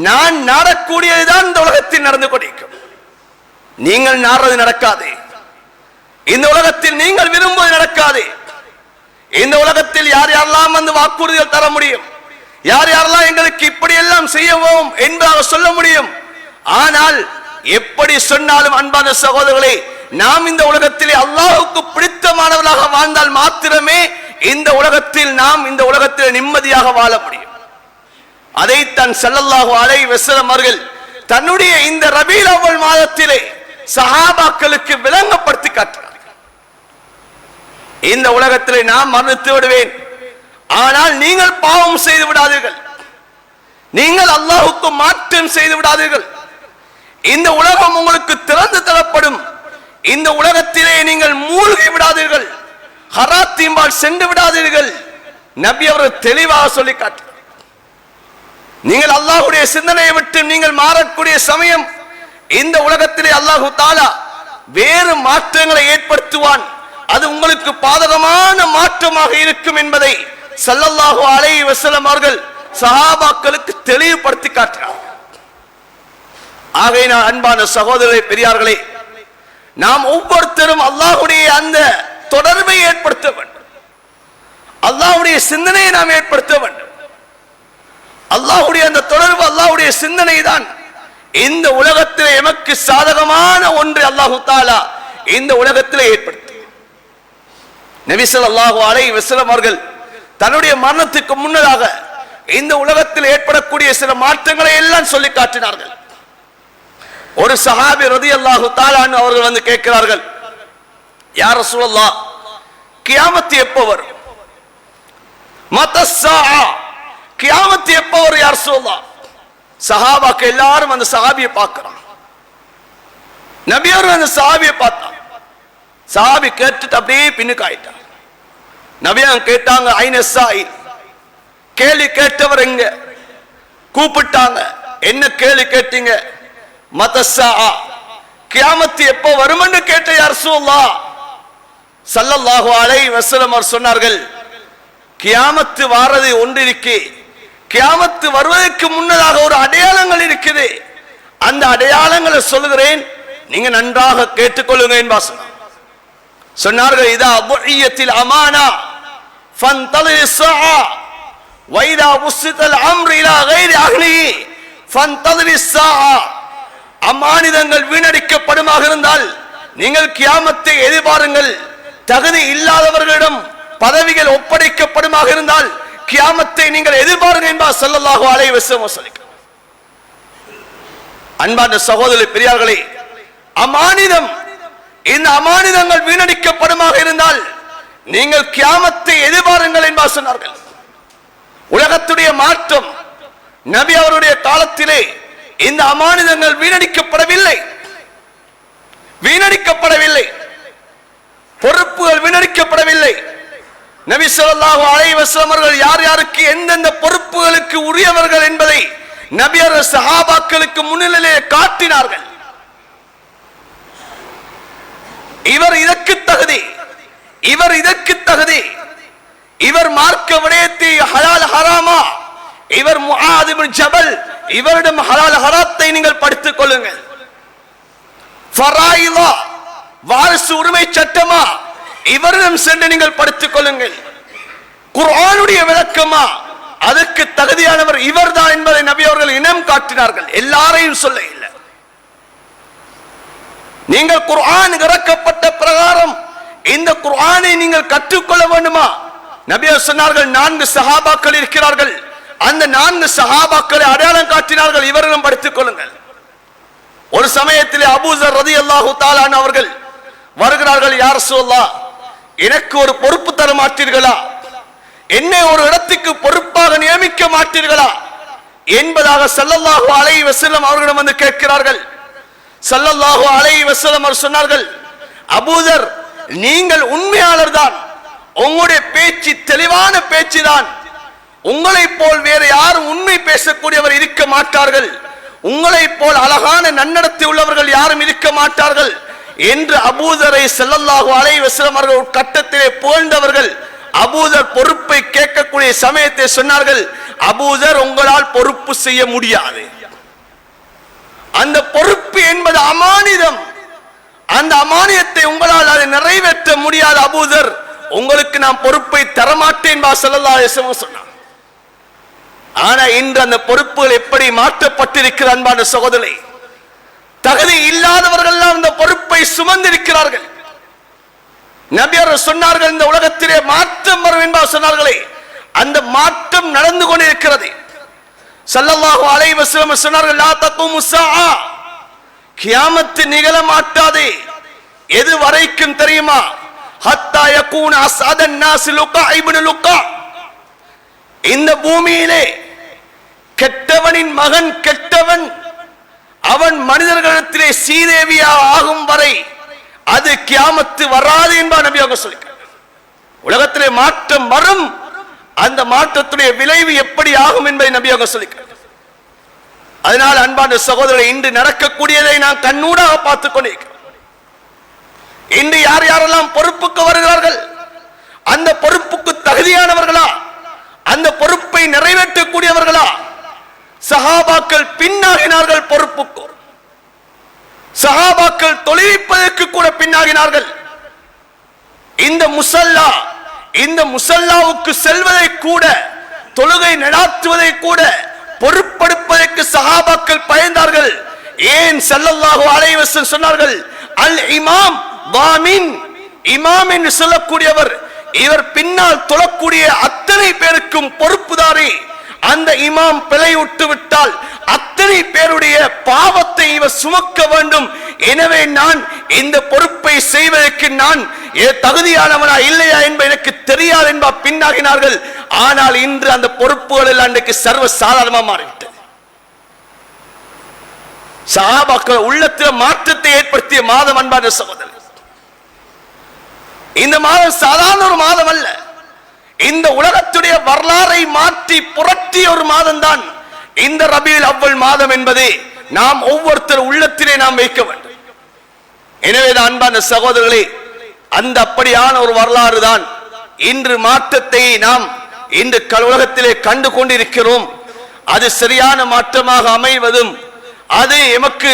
நான் நாடக்கூடியதுதான் இந்த உலகத்தில் நடந்து கொண்டிருக்கும். நீங்கள் நாடுறது நடக்காது. இந்த உலகத்தில் நீங்கள் விரும்புவது நடக்காது. இந்த உலகத்தில் யார் யாரெல்லாம் வந்து வாக்குறுதிகள் தர முடியும், யார் யாரெல்லாம் எங்களுக்கு இப்படி எல்லாம் செய்யவும் என்பதாக சொல்ல முடியும். ஆனால் எப்படி சொன்னாலும் அன்பான சகோதரர்களே, நாம் இந்த உலகத்திலே அல்லாஹ்வுக்கு பிடித்தமானவர்களாக வாழ்ந்தால் மாத்திரமே இந்த உலகத்தில் நாம் இந்த உலகத்தில் நிம்மதியாக வாழ முடியும். அதைத்தான் ஸல்லல்லாஹு அலைஹி வஸல்லம் அவர்கள் தன்னுடைய இந்த ரபீல் அவ்வல் மாதத்திலே சஹாபாக்களுக்கு விளங்கப்படுத்தி காட்டினார். இந்த உலகத்திலே நான் மரணித்து விடுவேன், ஆனால் நீங்கள் பாவம் செய்து விடாதீர்கள், நீங்கள் அல்லாஹ்வுக்கு மாற்றம் செய்து விடாதீர்கள். இந்த உலகம் உங்களுக்கு திறந்து தரப்படும். இந்த உலகத்திலே நீங்கள் மூழ்கி விடாதீர்கள், ஹராத்தின்பால் சென்று விடாதீர்கள். நபி அவர்கள் தெளிவாக சொல்லி காட்டினார். நீங்கள் அல்லாஹ்வுடைய சிந்தனையை விட்டு நீங்கள் மாறக்கூடிய சமயம் இந்த உலகத்திலே அல்லாஹு தஆலா வேறு மாற்றங்களை ஏற்படுத்துவான். அது உங்களுக்கு பாதகமான மாற்றமாக இருக்கும் என்பதை ஸல்லல்லாஹு அலைஹி வஸல்லம் அவர்கள் சஹாபாக்களுக்கு தெளிவுபடுத்தி காட்டினார். ஆகையினால் அன்பான சகோதரர்களே, பெரியார்களே, நாம் ஒவ்வொருத்தரும் அல்லாஹ்வுடைய அந்த தொடர்பை ஏற்படுத்த வேண்டும். அல்லாஹ்வுடைய சிந்தனையை நாம் ஏற்படுத்த வேண்டும். அல்லாஹ்வுடைய அந்த தொடர்பு, அல்லாஹ்வுடைய சிந்தனை தான் இந்த உலகத்தில் எமக்கு சாதகமான ஒன்று அல்லாஹு தஆலா இந்த உலகத்தில் ஏற்படுத்தி. நபி ஸல்லல்லாஹு அலைஹி வஸல்லம் அவர்கள் தன்னுடைய மரணத்துக்கு முன்னதாக இந்த உலகத்தில் ஏற்படக்கூடிய சில மாற்றங்களை எல்லாம் சொல்லி காட்டினார்கள். ஒரு சஹாபி ரலியல்லாஹு தஆலா அன்ஹு அவர்கள் வந்து கேட்கிறார்கள், யா ரசூலல்லாஹ், கியாமத் எப்போ வரும்? மத்தஸ்ஸாஅ, கியாமத் எப்போ வரும் யா ரசூலல்லாஹ்? சஹாபாக்கள் எல்லாரும் அந்த சஹாபியை பார்க்கறாங்க. நபி அவர்கள் அந்த சஹாபியை பார்த்தாங்க. சஹாபி கேட்டுட்டு அப்படியே பின்னுக்கு ஆயிட்டார். நபி அவங்க கேட்டாங்க, ஐன ஸாயில், கேள்வி கேட்டவர் எங்க? கூப்பிட்டாங்க. என்ன கேள்வி கேட்டீங்க? மத்தஸ்ஸாஅ, கியாமத் எப்போ வரும்னு கேட்ட யா ரசூலல்லாஹ். ஸல்லல்லாஹு அலைஹி வஸல்லம் அவர் சொன்னார்கள், கியாமத் வாரது ஒன்றிருக்கு, கியாமத் வருவதற்கு முன்னதாக ஒரு அடையாளங்கள் இருக்குது. அந்த அடையாளங்களை சொல்லுகிறேன், நீங்க நன்றாக கேட்டுக்கொள்ளுங்க என்பார் சொன்னார்கள். இதா புஇயத்தில் அமானா ஃபன்தலிர் ஸஆ வைதா உஸ்ஸிதல் அம்ரு இலா கைரி அஹ்லிஹி ஃபன்தலிர் ஸஆ. அமானிதங்கள் வீணடிக்கப்படுமாக இருந்தால் நீங்கள் கியாமத்தை எதிர்பாருங்கள். தகுதி இல்லாதவர்களிடம் பதவிகள் ஒப்படைக்கப்படுமாக இருந்தால் கியாமத்தை நீங்கள் எதிர்பாருங்கள் என்பார் ஸல்லல்லாஹு அலைஹி வஸல்லம். அன்பான சகோதரர்களே, பெரியார்களே, அமானிதம், இந்த அமானிதங்கள் வீணடிக்கப்படுமாக இருந்தால் நீங்கள் கியாமத்தை எதிர்பாருங்கள் என்பார் சொன்னார்கள். உலகத்துடைய மாற்றம், நபி அவருடைய காலத்திலே இந்த அமானிதங்கள் வீணடிக்கப்படவில்லை, வீணடிக்கப்படவில்லை, பொறுப்புகள் வீணடிக்கப்படவில்லை. நபி ஸல்லல்லாஹு அலைஹி வஸல்லம் அவர்கள் யார் யாருக்கு எந்தெந்த பொறுப்புகளுக்கு உரியவர்கள் என்பதை நபி அவர்கள் சஹாபாக்களுக்கு முன்னிலையிலே காட்டினார்கள். இவர் இதற்கு தகுதி, இவர் இதற்கு தகுதி, இவர் மார்க்க விடயத்தை ஹலால் ஹராமா, இவர் முஆத் இப்னு ஜபல், இவரிடம் ஹலால் ஹராத்தை நீங்கள் படித்துக் கொள்ளுங்கள். ஃபராயிலா, வாரிசு உரிமை சட்டமா, இவரிடம் சென்று நீங்கள் படித்துக் கொள்ளுங்கள். குர்ஆனுடைய விளக்கமா, அதற்கு தகுதியானவர் இவர்தான் என்பதை நபி அவர்கள் இனம் காட்டினார்கள். எல்லாரையும் சொல்ல இல்லை. நீங்கள் குர்ஆன் இறக்கப்பட்ட பிரகாரம் இந்த குர்ஆனை நீங்கள் கற்றுக்கொள்ள வேண்டுமா? நபி அவர்கள் சொன்னார்கள், 4 சஹாபாக்கள் இருக்கிறார்கள். அந்த 4 சஹாபாக்களை அடையாளம் காட்டினார்கள், இவர்களும் படித்துக் கொள்ளுங்கள். ஒரு சமயத்திலே அபூசர் ரலியல்லாஹு தஆலா அன்ஹு அவர்கள் வருகிறார்கள். யா ரசூலல்லாஹ், எனக்கு ஒரு பொறுப்பு தர மாட்டீர்களா? என்னை ஒரு இடத்துக்கு பொறுப்பாக நியமிக்க மாட்டீர்களா என்பதாக ஸல்லல்லாஹு அலைஹி வஸல்லம் அவர்களிடம் வந்து கேட்கிறார்கள். ஸல்லல்லாஹு அலைஹி வஸல்லம் அவர் சொன்னார்கள், அபூதர், நீங்கள் உண்மையாளர் தான், உங்களுடைய பேச்சு தெளிவான பேச்சு தான். உங்களை போல் வேறு யாரும் உண்மை பேசக்கூடியவர் இருக்க மாட்டார்கள். உங்களை போல் அழகான நன்னடத்தை உள்ளவர்கள் யாரும் இருக்க மாட்டார்கள் என்று அபூதரை ஸல்லல்லாஹு அலைஹி வஸல்லம் அவர்கள் ஒரு கட்டத்திலே புகழ்ந்தவர்கள். அபூதர் பொறுப்பை கேட்கக்கூடிய சமயத்தை சொன்னார்கள், அபூதர், உங்களால் பொறுப்பு செய்ய முடியாது. அந்த பொறுப்பு என்பது அமானிதம். அந்த அமானியத்தை உங்களால் அதை நிறைவேற்ற முடியாது அபூதர், உங்களுக்கு நான் பொறுப்பை தரமாட்டேன் ஸல்லல்லாஹு அலைஹி வஸல்லம் சொன்னார். ஆனா இன்று அந்த பொறுப்புகள் எப்படி மாற்றப்பட்டிருக்கிற அன்பான சகோதரர்களே, தகுதி இல்லாதவர்கள் அந்த பொறுப்பை சுமந்திருக்கிறார்கள். நபி அவர்கள் சொன்னார்கள், இந்த உலகத்திலே மாற்றம் வரும் என்பதாக சொன்னார்களே, அந்த மாற்றம் நடந்து கொண்டிருக்கிறது. ஸல்லல்லாஹு அலைஹி வஸல்லம் சொன்னார்கள், லா தகுமு ஸாஆ, கியாமத் நிகழ மாட்டாது. எது வரைக்கும் தெரியுமா? ஹத்தா யகூன அஸ்அதன் நாஸ் லுகா இப்னு லுகா, இந்த பூமியிலே கெட்டவனின் மகன் கெட்டவன் அவன் மனிதர்களிடத்திலே சீதேவியா ஆகும் வரை அது கியாமத்து வராது என்பார் நபி அவங்க சொல்லிக்கிறார். உலகத்திலே மாற்றம் வரும், அந்த மாற்றத்துடைய விளைவு எப்படி ஆகும் என்பதை நபி அவங்க சொல்லிக்கிறார். அதனால் அன்பான சகோதரரை, இன்று நடக்கக்கூடியதை நான் கண்ணூடாக பார்த்துக் கொண்டிருக்கிறேன். இன்று யார் யாரெல்லாம் பொறுப்புக்கு வருகிறார்கள், அந்த பொறுப்புக்கு தகுதியானவர்களா? அந்த பொறுப்பை நிறைவேற்றக்கூடியவர்களா? சஹாபாக்கள் பின்னாகினார்கள் பொறுப்புக்கு. சஹாபாக்கள் தொழுவிப்பதற்கு கூட பின்னாகினார்கள். இந்த முசல்லாவுக்கு செல்வதை கூட, தொழுகை நடாத்துவதை கூட பொறுப்படுப்பதற்கு சஹாபாக்கள் பயந்தார்கள். ஏன்? ஸல்லல்லாஹு அலைஹி வஸல்லம் சொன்னார்கள், அல் இமாம் வாமின், இமாம் என்று சொல்லக்கூடியவர் இவர் பின்னால் தொழக்கூடிய அத்தனை பேருக்கும் பொறுப்புதாரி. அந்த இமாம் பிழையுட்டு விட்டால் அத்தனை பேருடைய பாவத்தை இவர் சுமக்க வேண்டும். எனவே நான் இந்த பொறுப்பை செய்வதற்கு நான் தகுதியானவனா இல்லையா என்பது எனக்கு தெரியாது என்பார் பின்னாகினார்கள். ஆனால் இன்று அந்த பொறுப்புகள் எல்லாம் இன்றைக்கு சர்வ சாதாரணமாக மாறிவிட்டது. சஹாபாக்கள் உள்ளத்தில் மாற்றத்தை ஏற்படுத்திய மாதம் அன்பான சகோதரர், இந்த மாதம் சாதாரண ஒரு மாதம் அல்ல. இந்த உலகத்துடைய வரலாறை மாற்றி புரட்டிய ஒரு மாதம் தான் இந்த ரபீல் அவ்வல் மாதம் என்பதை நாம் ஒவ்வொருத்தர் உள்ளத்திலே நாம் வைக்க வேண்டும். எனவே அன்பான சகோதரர்களே, அந்த அப்படியான ஒரு வரலாறு தான் இன்று மாற்றத்தை நாம் இன்று உலகத்திலே கண்டு கொண்டிருக்கிறோம். அது சரியான மாற்றமாக அமைவதும், அது எமக்கு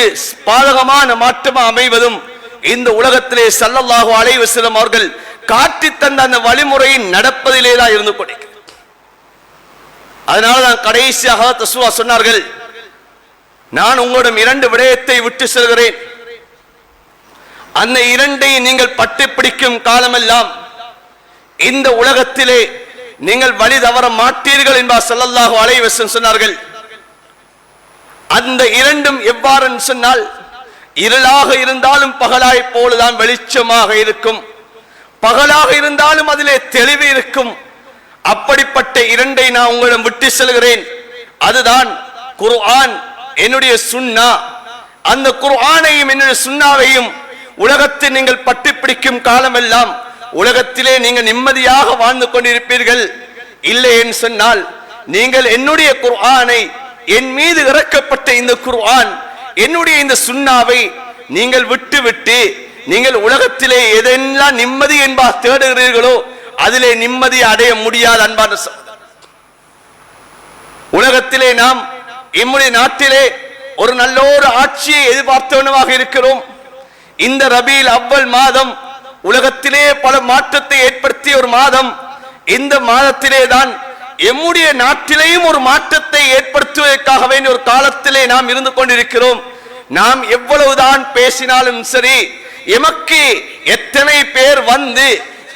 பாதகமான மாற்றமாக அமைவதும் இந்த உலகத்திலே ஸல்லல்லாஹு அலைஹி வஸல்லம் அவர்கள் காட்டி தந்த அந்த வழிமுறையின் நடப்பதிலே தான் இருந்து கொண்டிருக்கிறது. அதனால தான் கடைசியாக ரசூலுல்லாஹ் சொன்னார்கள், நான் உங்களிடம் 2 விடயத்தை விட்டு செல்கிறேன். அந்த 2ஐ நீங்கள் பட்டு பிடிக்கும் காலமெல்லாம் இந்த உலகத்திலே நீங்கள் வழி தவற மாட்டீர்கள் என்பார் ஸல்லல்லாஹு அலைஹி வஸல்லம் சொன்னார்கள். அந்த 2ம் எவ்வாறு சொன்னால், இருளாக இருந்தாலும் பகலாய் போலதான் வெளிச்சமாக இருக்கும், பகலாக இருந்தாலும் அதிலே தெளிவு இருக்கும். அப்படிப்பட்ட 2ஐ நான் உங்களிடம் விட்டு செல்கிறேன். அதுதான் குர்ஆன், என்னுடைய சுன்னா. அந்த குர்ஆனையும் என்னுடைய சுன்னாவையும் உலகத்தில் நீங்கள் பட்டு பிடிக்கும் காலமெல்லாம் உலகத்திலே நீங்கள் நிம்மதியாக வாழ்ந்து கொண்டிருப்பீர்கள். இல்லை என்று சொன்னால், நீங்கள் என்னுடைய குர்ஆனை, என் மீது இறக்கப்பட்ட இந்த குர்ஆன், என்னுடைய இந்த சுன்னாவை நீங்கள் விட்டு நீங்கள் உலகத்திலே எதெல்லாம் நிம்மதி என்பார் தேடுகிறீர்களோ அதிலே நிம்மதி அடைய முடியாது அன்பான சகோதரர். உலகத்திலே நாம் நம்முடைய நாட்டிலே ஒரு நல்ல ஒரு ஆட்சியை எதிர்பார்த்தவனமாக இருக்கிறோம். இந்த ரபீல் அவ்வல் மாதம் உலகத்திலே பல மாற்றத்தை ஏற்படுத்திய ஒரு மாதம். இந்த மாதத்திலே தான் எம்முடைய நாட்டிலேயும் ஒரு மாற்றத்தை ஏற்படுத்துவதற்காக வேண்டிய ஒரு காலத்திலே நாம் இருந்து கொண்டிருக்கிறோம். நாம் எவ்வளவுதான் பேசினாலும் சரி, எமக்கு எத்தனை பேர் வந்து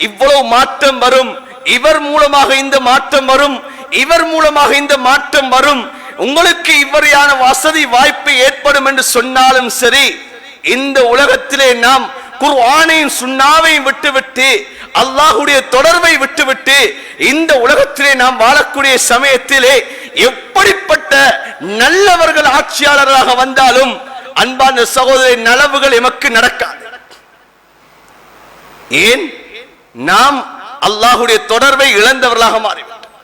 இவ்வளவு மாற்றம் வரும், இவர் மூலமாக இந்த மாற்றம் வரும், இவர் மூலமாக இந்த மாற்றம் வரும், உங்களுக்கு இவ்வறையான வசதி வாய்ப்பு ஏற்படும் என்று சொன்னாலும் சரி, இந்த உலகத்திலே நாம் குர்ஆனையும் சுன்னாவையும் விட்டுவிட்டு அல்லாஹ்வுடைய தொடர்பை விட்டுவிட்டு இந்த உலகத்திலே நாம் வாழக்கூடிய சமயத்திலே எப்படிப்பட்ட நல்லவர்கள் ஆட்சியாளர்களாக வந்தாலும் அன்பான சகோதரி நலவுகள் எமக்கு நடக்காது. ஏன்? நாம் அல்லாஹ்வுடைய தொடர்பை இழந்தவர்களாக மாறிவிட்டோம்,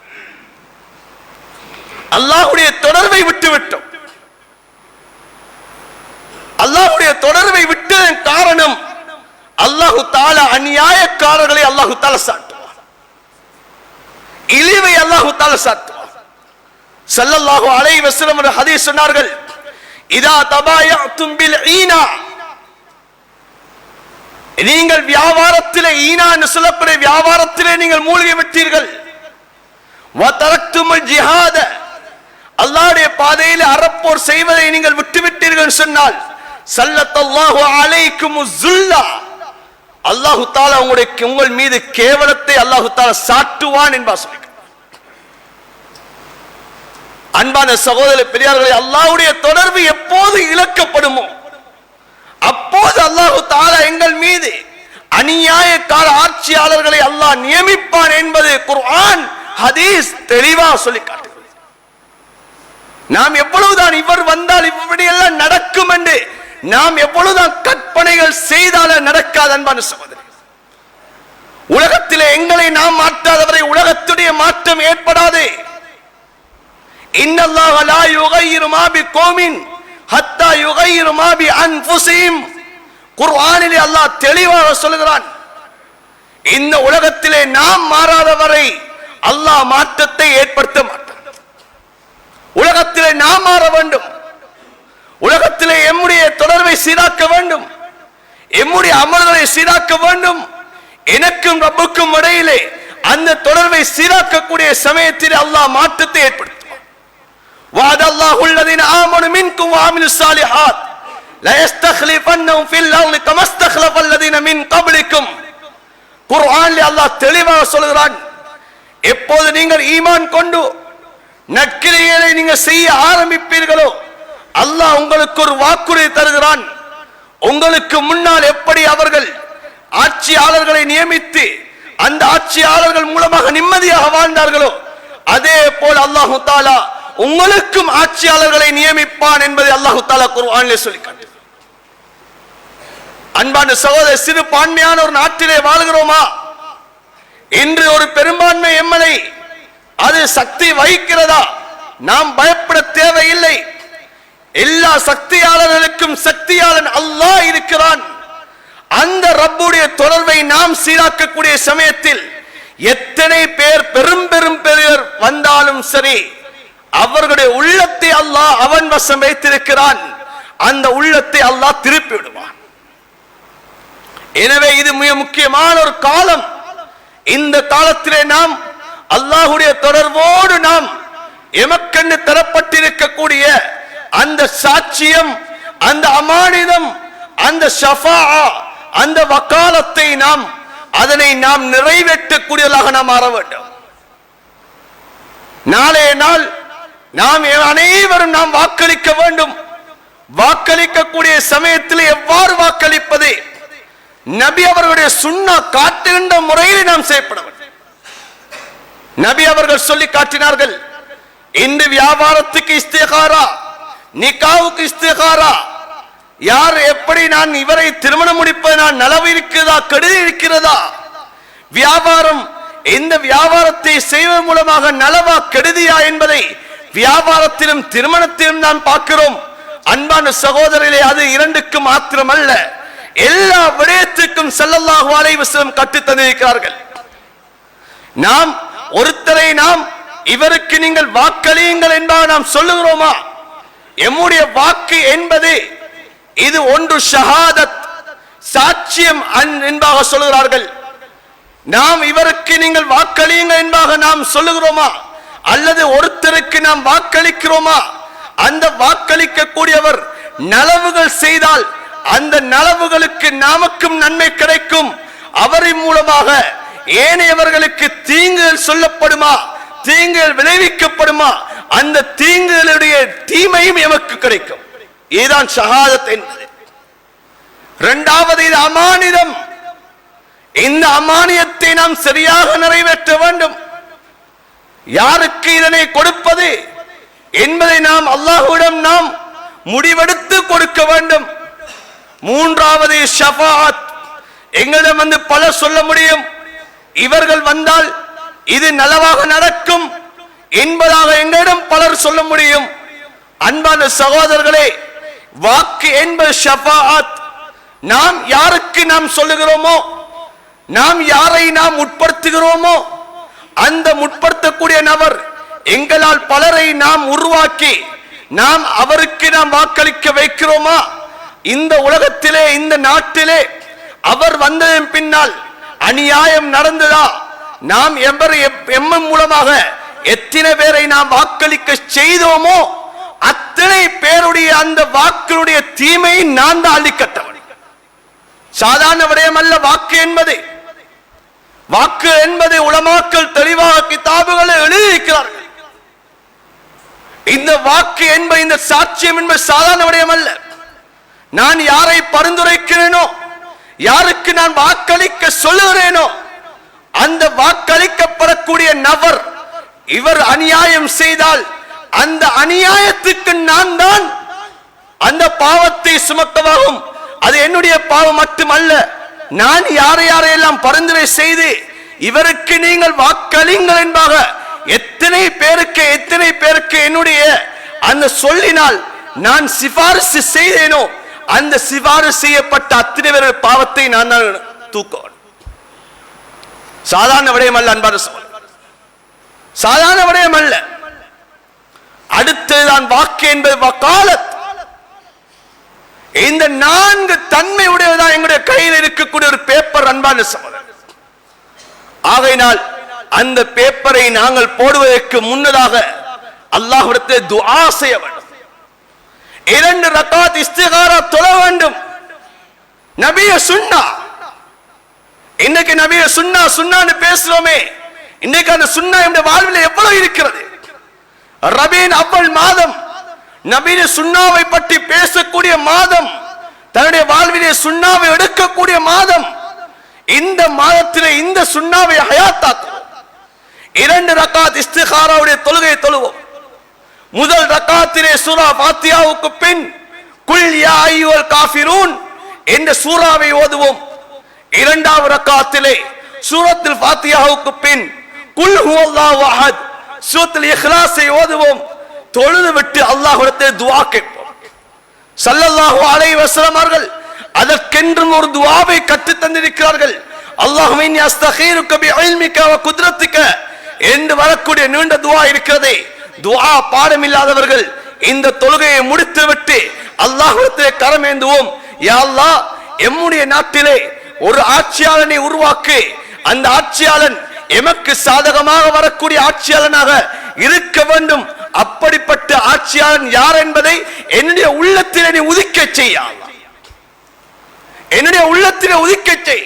அல்லாஹ்வுடைய தொடர்பை விட்டுவிட்டோம். அல்லாஹ்வுடைய தொடர்பை விட்டதன் காரணம் அல்லாஹு தஆலா அநியாயக்காரர்களை அல்லாஹு தஆலா சாட்டுவார், இழிவை அல்லாஹு தஆலா சாட்டுவார். ஸல்லல்லாஹு அலைஹி வஸல்லம் ஒரு ஹதீஸ் சொன்னார்கள், இதா தபாயதும் பில் ஈனா, நீங்கள் வியாபாரத்திலே ஈனா என்று சொல்லக்கூடிய வியாபாரத்திலே நீங்கள் மூழ்கி விட்டீர்கள், வதரக்துமுல் ஜிஹாத, அல்லாஹ்வுடைய பாதையில் அறப்போர் செய்வதை நீங்கள் விட்டுவிட்டீர்கள் சொன்னால் ஸல்லல்லாஹு அலைக்குமுஸ் ஸுல்லா, அல்லாஹு தஆலா உங்கள் மீது கேவலத்தை அல்லாஹு தஆலா சாட்டுவான் என்பார் சொல்கிறார். அன்பான சகோதர பெரியார்களே, அல்லாஹ்வுடைய தொடர்பு எப்போது இழக்கப்படுமோ அப்போது அல்லாஹு தஆலா எங்கள் மீது அநியாயக்கார ஆட்சியாளர்களை அல்லாஹ் நியமிப்பான் என்பது குர்ஆன் ஹதீஸ் தெளிவாக சொல்லி காட்டுகிறது. நாம் எவ்வளவுதான் இவர் வந்தால் இப்படி எல்லாம் நடக்கும் என்று நாம் எவ்வளவுதான் கற்பனைகள் செய்தால நடக்காது. அன்பான சகோதரி, உலகத்திலே எங்களை நாம் மாற்றாதவரை உலகத்துடைய மாற்றம் ஏற்படாது. இன்னல்லாஹ லா யுகையிரு மா பிகௌமின் ஹத்தா யுகையிரு மா பி அன்ஃபுஸிஹிம், குர்ஆனிலே அல்லாஹ் தெளிவாக சொல்கிறான், இந்த உலகத்திலே நாம் மாறாதவரை அல்லாஹ் மாற்றத்தை ஏற்படுத்த மாட்டான். உலகத்திலே நாம் மாற வேண்டும், உலகத்திலே எம்முடைய தொடர்பை சீராக்க வேண்டும், எம்முடைய அமல்களை சீராக்க வேண்டும். எனக்கும் ரப்புக்கும் இடையிலே அந்த தொடர்பை சீராக்கக்கூடிய சமயத்தில் அல்லாஹ் மாற்றத்தை ஏற்படுத்துவார். வஅதல்லாஹு அல்லதீன ஆமனு மின்கும் வஅமிலுஸ் ஸாலிஹாத் லா யஸ்தக்லிஃபன்னஹும் ஃபில் அர்தி கமா இஸ்தக்லஃபல் லதீன மின் கப்லிக்கும். குர்ஆனில் அல்லாஹ் தெளிவாக சொல்கிறான், எப்போது நீங்கள் ஈமான் கொண்டு நற்கிரியைகளை நீங்கள் செய்ய ஆரம்பிப்பீர்களோ அல்லாஹ் உங்களுக்கு ஒரு வாக்குறுதி தருகிறான். உங்களுக்கு முன்னால் எப்படி அவர்கள் ஆட்சியாளர்களை நியமித்து அந்த ஆட்சியாளர்கள் மூலமாக நிம்மதியாக வாழ்ந்தார்களோ அதே போல் அல்லாஹு தஆலா உங்களுக்கும் ஆட்சியாளர்களை நியமிப்பான் என்பதை அல்லாஹு தஆலா குர்ஆனிலே சொல்லி காட்டுகிறார். அன்பான சகோதர, சிறுபான்மையான ஒரு நாட்டிலே வாழ்கிறோமா? இன்று ஒரு பெரும்பான்மை எம்எல்ஏ அது சக்தி வகிக்கிறதா? நாம் பயப்பட தேவையில்லை. எல்லா சக்தியாளர்களுக்கும் சக்தியாளன் அல்லாஹ் இருக்கிறான். அந்த ரப்புடைய தொடர்பை நாம் சீராக்கக்கூடிய சமயத்தில் எத்தனை பேர் பெரும் பெரியவர் வந்தாலும் சரி, அவர்களுடைய உள்ளத்தை அல்லாஹ் அவன் வசம் வைத்திருக்கிறான். அந்த உள்ளத்தை அல்லாஹ் திருப்பி விடுவான். எனவே இது மிக முக்கியமான ஒரு காலம். இந்த காலத்திலே நாம் அல்லாஹ்வுடைய தொடர்போடு நாம் எமக்கென்று தரப்பட்டிருக்கக்கூடிய அந்த சாட்சியம், அந்த அமானிதம், அந்த ஷஃபாஅ, அந்த வக்காலத்தை அதனை நாம் நிறைவேற்றக்கூடியதாக நாம் மாற வேண்டும். நாளைய நாள் நாம் அனைவரும் நாம் வாக்களிக்க வேண்டும். வாக்களிக்கக்கூடிய சமயத்தில் எவ்வாறு வாக்களிப்பது? நபி அவர்களுடைய சுன்னா காட்டுகின்ற முறையில் நாம் செய்யப்பட வேண்டும். நபி அவர்கள் சொல்லி காட்டினார்கள், இன்று வியாபாரத்துக்கு இஸ்திகாரா, நிகாவுக்கு இஸ்திகாரா, யார் எப்படி நான் இவரை திருமணம் முடிப்பது, நான் நலவு இருக்கிறதா கெடுதி இருக்கிறதா, வியாபாரம் இந்த வியாபாரத்தை செய்வதன் மூலமாக நலவா கெடுதியா என்பதை வியாபாரத்திலும் திருமணத்திலும் நாம் பார்க்கிறோம். அன்பான சகோதரர்களே, அது இரண்டுக்கும் மாத்திரம் அல்ல, எல்லா விடயத்துக்கும் ஸல்லல்லாஹு அலைஹி வஸல்லம் கற்றுத் தந்திருக்கிறார்கள். நாம் ஒருத்தரை இவருக்கு நீங்கள் வாக்களியுங்கள் என்பதாக நாம் சொல்லுகிறோமா? எம்முடைய வாக்கு என்பது இது ஒன்று ஷஹாதத், சாட்சியம் என்பதாக சொல்லுகிறார்கள். நாம் இவருக்கு நீங்கள் வாக்களியுங்கள் என்பதாக நாம் சொல்லுகிறோமா? அல்லது ஒருத்தருக்கு நாம் வாக்களிக்கிறோமா, அந்த வாக்களிக்க கூடியவர் நலவுகள் செய்தால் அந்த நலவுகளுக்கு நமக்கும் நன்மை கிடைக்கும். அவரின் மூலமாக ஏனையவர்களுக்கு தீங்குகள் சொல்லப்படுமா, தீங்குகள் விளைவிக்கப்படுமா, அந்த தீங்குகளுடைய தீமையும் எமக்கு கிடைக்கும். இதுதான் ஷஹாதத் என்பது. இரண்டாவது, இது அமானிதம். இந்த அமானியத்தை நாம் சரியாக நிறைவேற்ற வேண்டும். யாருக்கு இதனை கொடுப்பது என்பதை நாம் அல்லாஹ்விடம் நாம் முடிவெடுத்து கொடுக்க வேண்டும். மூன்றாவது ஷஃபாஅத். எங்களிடம் வந்து பலர் சொல்ல முடியும், இவர்கள் வந்தால் இது நலவாக நடக்கும் என்பதாக எங்களிடம் பலர் சொல்ல முடியும். அன்பான சகோதரர்களே, வாக்கு என்பது ஷஃபாஅத். நாம் யாருக்கு நாம் சொல்லுகிறோமோ, நாம் யாரை நாம் உட்படுத்துகிறோமோ, அந்த முற்படுத்தக்கூடிய நபர் எங்களால் பலரை நாம் உருவாக்கி நாம் அவருக்கு நாம் வாக்களிக்க வைக்கிறோமா, இந்த உலகத்திலே இந்த நாட்டிலே அவர் வந்ததன் பின்னால் அநியாயம் நடந்ததா, நாம் எம்மன் மூலமாக எத்தனை பேரை நாம் வாக்களிக்க செய்தோமோ அத்தனை பேருடைய அந்த வாக்களுடைய தீமையை நான் தான் அள்ளிக்கட்டவன். சாதாரண விடயம் அல்ல வாக்கு என்பது. வாக்கு என்பது உலமாக்கள் தெளிவாக கிதாபுகளை எழுதியிருக்கிறார்கள். இந்த வாக்கு என்பது, இந்த சாட்சியம் என்பது சாதாரண விடயம் அல்ல. நான் யாரை பரிந்துரைக்கிறேனோ, யாருக்கு நான் வாக்களிக்க சொல்லுகிறேனோ, அந்த வாக்களிக்கப்படக்கூடிய நபர் இவர் அநியாயம் செய்தால் அந்த அநியாயத்துக்கு நான் தான் அந்த பாவத்தை சுமக்கவாகும். அது என்னுடைய பாவம் மட்டுமல்ல, நான் யாரை யாரையெல்லாம் பரிந்துரை செய்து இவருக்கு நீங்கள் வாக்களிங்கள் என்பாக எத்தனை பேருக்கு என்னுடைய அந்த சொல்லினால் நான் சிபாரிசு செய்தேனோ, அந்த சிபாரிசு செய்யப்பட்ட அத்தனை பேர் பாவத்தை நான் தூக்க. சாதாரண விடயம் அல்ல அன்பான சகோதரர்களே, சாதாரண விடயம் அல்ல. அடுத்ததுதான் வாக்கு என்பது வகாலத். இந்த 4 தன்மை உடையதான் எங்களுடைய கையில் இருக்கக்கூடிய ஒரு பேப்பர் அன்பான சகோதரர்களே. ஆகையினால் அந்த பேப்பரை நாங்கள் போடுவதற்கு முன்னதாக அல்லாஹ்விடத்தில் துஆ செய்ய வேண்டும். 2 ரக்காத் இஸ்திகாரா தொழ வேண்டும். நபிய சுன்னா. இன்னைக்கு நபிய சுன்னான்னு பேசுறோமே, இன்னைக்கு அந்த சுன்னா நம்முடைய வாழ்வில் எவ்வளவு இருக்கிறது. ரபீன் அவ்வல் மாதம் நபிய சுன்னாவை பற்றி பேசக்கூடிய மாதம், தன்னுடைய வாழ்விலே சுன்னாவை எடுக்கக்கூடிய மாதம். இந்த மாதத்திலே இந்த சுன்னாவை ஹயாத்தாக்குவோம். 2 ரக்காத் இஸ்திகாராவுடைய தொழுகை தொழுவோம். முதல் ரக்காத்திலே சூரா ஃபாத்தியாவுக்கு பின் குல் யா அய்யுல் காஃபிரூன் என்ற சூராவை ஓதுவோம். 2வது ரக்காத்திலே சூரத்துல் ஃபாத்தியாவுக்கு பின் குல் ஹுவல்லாஹு அஹத் சூரத்துல் இக்லாஸை ஓதுவோம். தொழுது விட்டு அல்லாஹ்விடத்தில் துஆ கேட்போம். ஸல்லல்லாஹு அலைஹி வஸல்லம் அவர்கள் அதற்கென்று ஒரு துஆவை கற்று தந்திருக்கிறார்கள். அல்லாஹும்ம இன்னி அஸ்தகீருக பிஇல்மிக வ குத்ரத்திக என்று வரக்கூடிய நீண்ட துஆ இருக்கிறதே. துஆ பாடம் இல்லாதவர்கள் இந்த தொழுகையை முடித்துவிட்டு அல்லாஹ்விடத்தில் கரமேந்துவோம். யா அல்லாஹ், எம்முடைய நாட்டிலே ஒரு ஆட்சியாளனை உருவாக்கு. அந்த ஆட்சியாளன் எமக்கு சாதகமாக வரக்கூடிய ஆட்சியாளனாக இருக்க வேண்டும். அப்படிப்பட்ட ஆட்சியாளன் யார் என்பதை என்னுடைய உள்ளத்திலே நீ உதிக்க செய்ய, என்னுடைய உள்ளத்திலே உதிக்க செய்.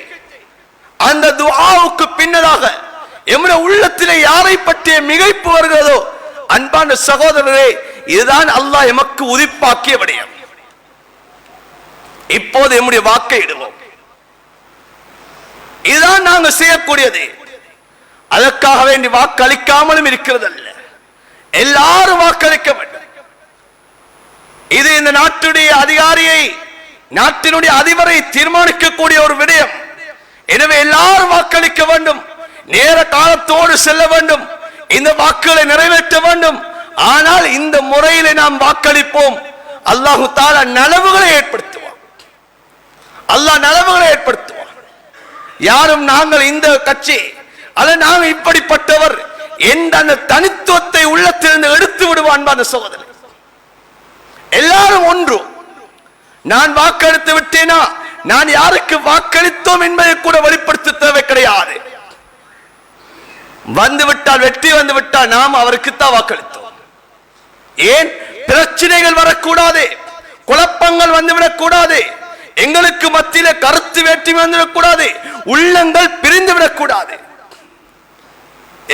அந்த துஆவுக்கு பின்னதாக எம்முடைய உள்ளத்திலே யாரை பற்றிய மிகைப்பு வருகிறதோ, அன்பான சகோதரரே, இதுதான் அல்லாஹ் எமக்கு உதிப்பாக்கிய விடயம். இப்போது எம்முடைய வாக்கை இடுவோம். இதுதான் நாங்கள் செய்யக்கூடியது. அதற்காக வேண்டி வாக்களிக்காமலும் இருக்கிறது அல்ல, எல்லாரும் வாக்களிக்க வேண்டும். இது இந்த நாட்டுடைய அதிகாரியை, நாட்டினுடைய அதிபரை தீர்மானிக்கக்கூடிய ஒரு விடயம். எனவே எல்லாரும் வாக்களிக்க வேண்டும், நேர காலத்தோடு செல்ல வேண்டும், இந்த வாக்குகளை நிறைவேற்ற வேண்டும். ஆனால் இந்த முறையில் நாம் வாக்களிப்போம், அல்லாஹு தஆலா நலவுகளை ஏற்படுத்துவார். அல்லாஹ் நலவுகளை ஏற்படுத்துவார். யாரும் நாங்கள் இந்த கட்சி அல்ல நாங்கள் இப்படிப்பட்டவர் என்ற அந்த தனித்துவத்தை உள்ளத்திலிருந்து எடுத்து விடுவான். சகோதரர், எல்லாரும் ஒன்று. நான் வாக்களித்து விட்டேனா, நான் யாருக்கு வாக்களித்தோம் என்பதை கூட வெளிப்படுத்த தேவை கிடையாது. வந்துவிட்டால் வெற்றி வந்துவிட்டால் நாம் அவருக்குத்தான் வாக்களித்தோம். ஏன் பிரச்சனைகள் வரக்கூடாது, குழப்பங்கள் வந்துவிடக் கூடாது, எங்களுக்கு மத்தியில கருத்து வேற்றுமை வந்துவிடக் கூடாது, உள்ளங்கள் பிரிந்து விடக்கூடாது.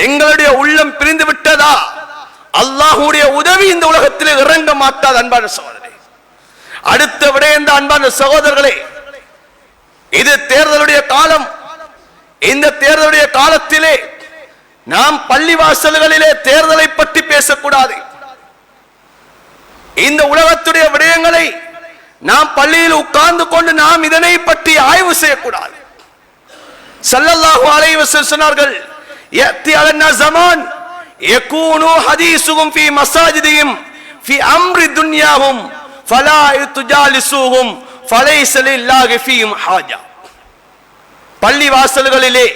எங்களுடைய உள்ளம் பிரிந்து விட்டதா அல்லாஹ்வுடைய உதவி இந்த உலகத்தில் இறங்க மாட்டாது. அன்பான சகோதரர்களே, அடுத்த விடயம் தான் அன்பான சகோதரர்களே, இது தேர்தலுடைய காலம். இந்த தேர்தலுடைய காலத்திலே நாம் பள்ளிவாசல்களிலே தேர்தலை பற்றி பேசக்கூடாது. இந்த உலகத்துடைய விடயங்களை நாம் பள்ளியில் உட்கார்ந்து கொண்டு நாம் இதனை பற்றி ஆய்வு செய்யக்கூடாது. ஸல்லல்லாஹு அலைஹி வஸல்லம் சொன்னார்கள், யத்தி அலன்னா ஸமான் யகூனு ஹதீஸுஹும் ஃபீ மஸாஜிதிஹிம் ஃபீ அம்ரி துன்யாஹும் ஃபலா யுஜாலிஸுஹும் ஃபலைஸ லில்லாஹி ஃபீஹிம் ஹாஜா. பள்ளி வாசல்களிலே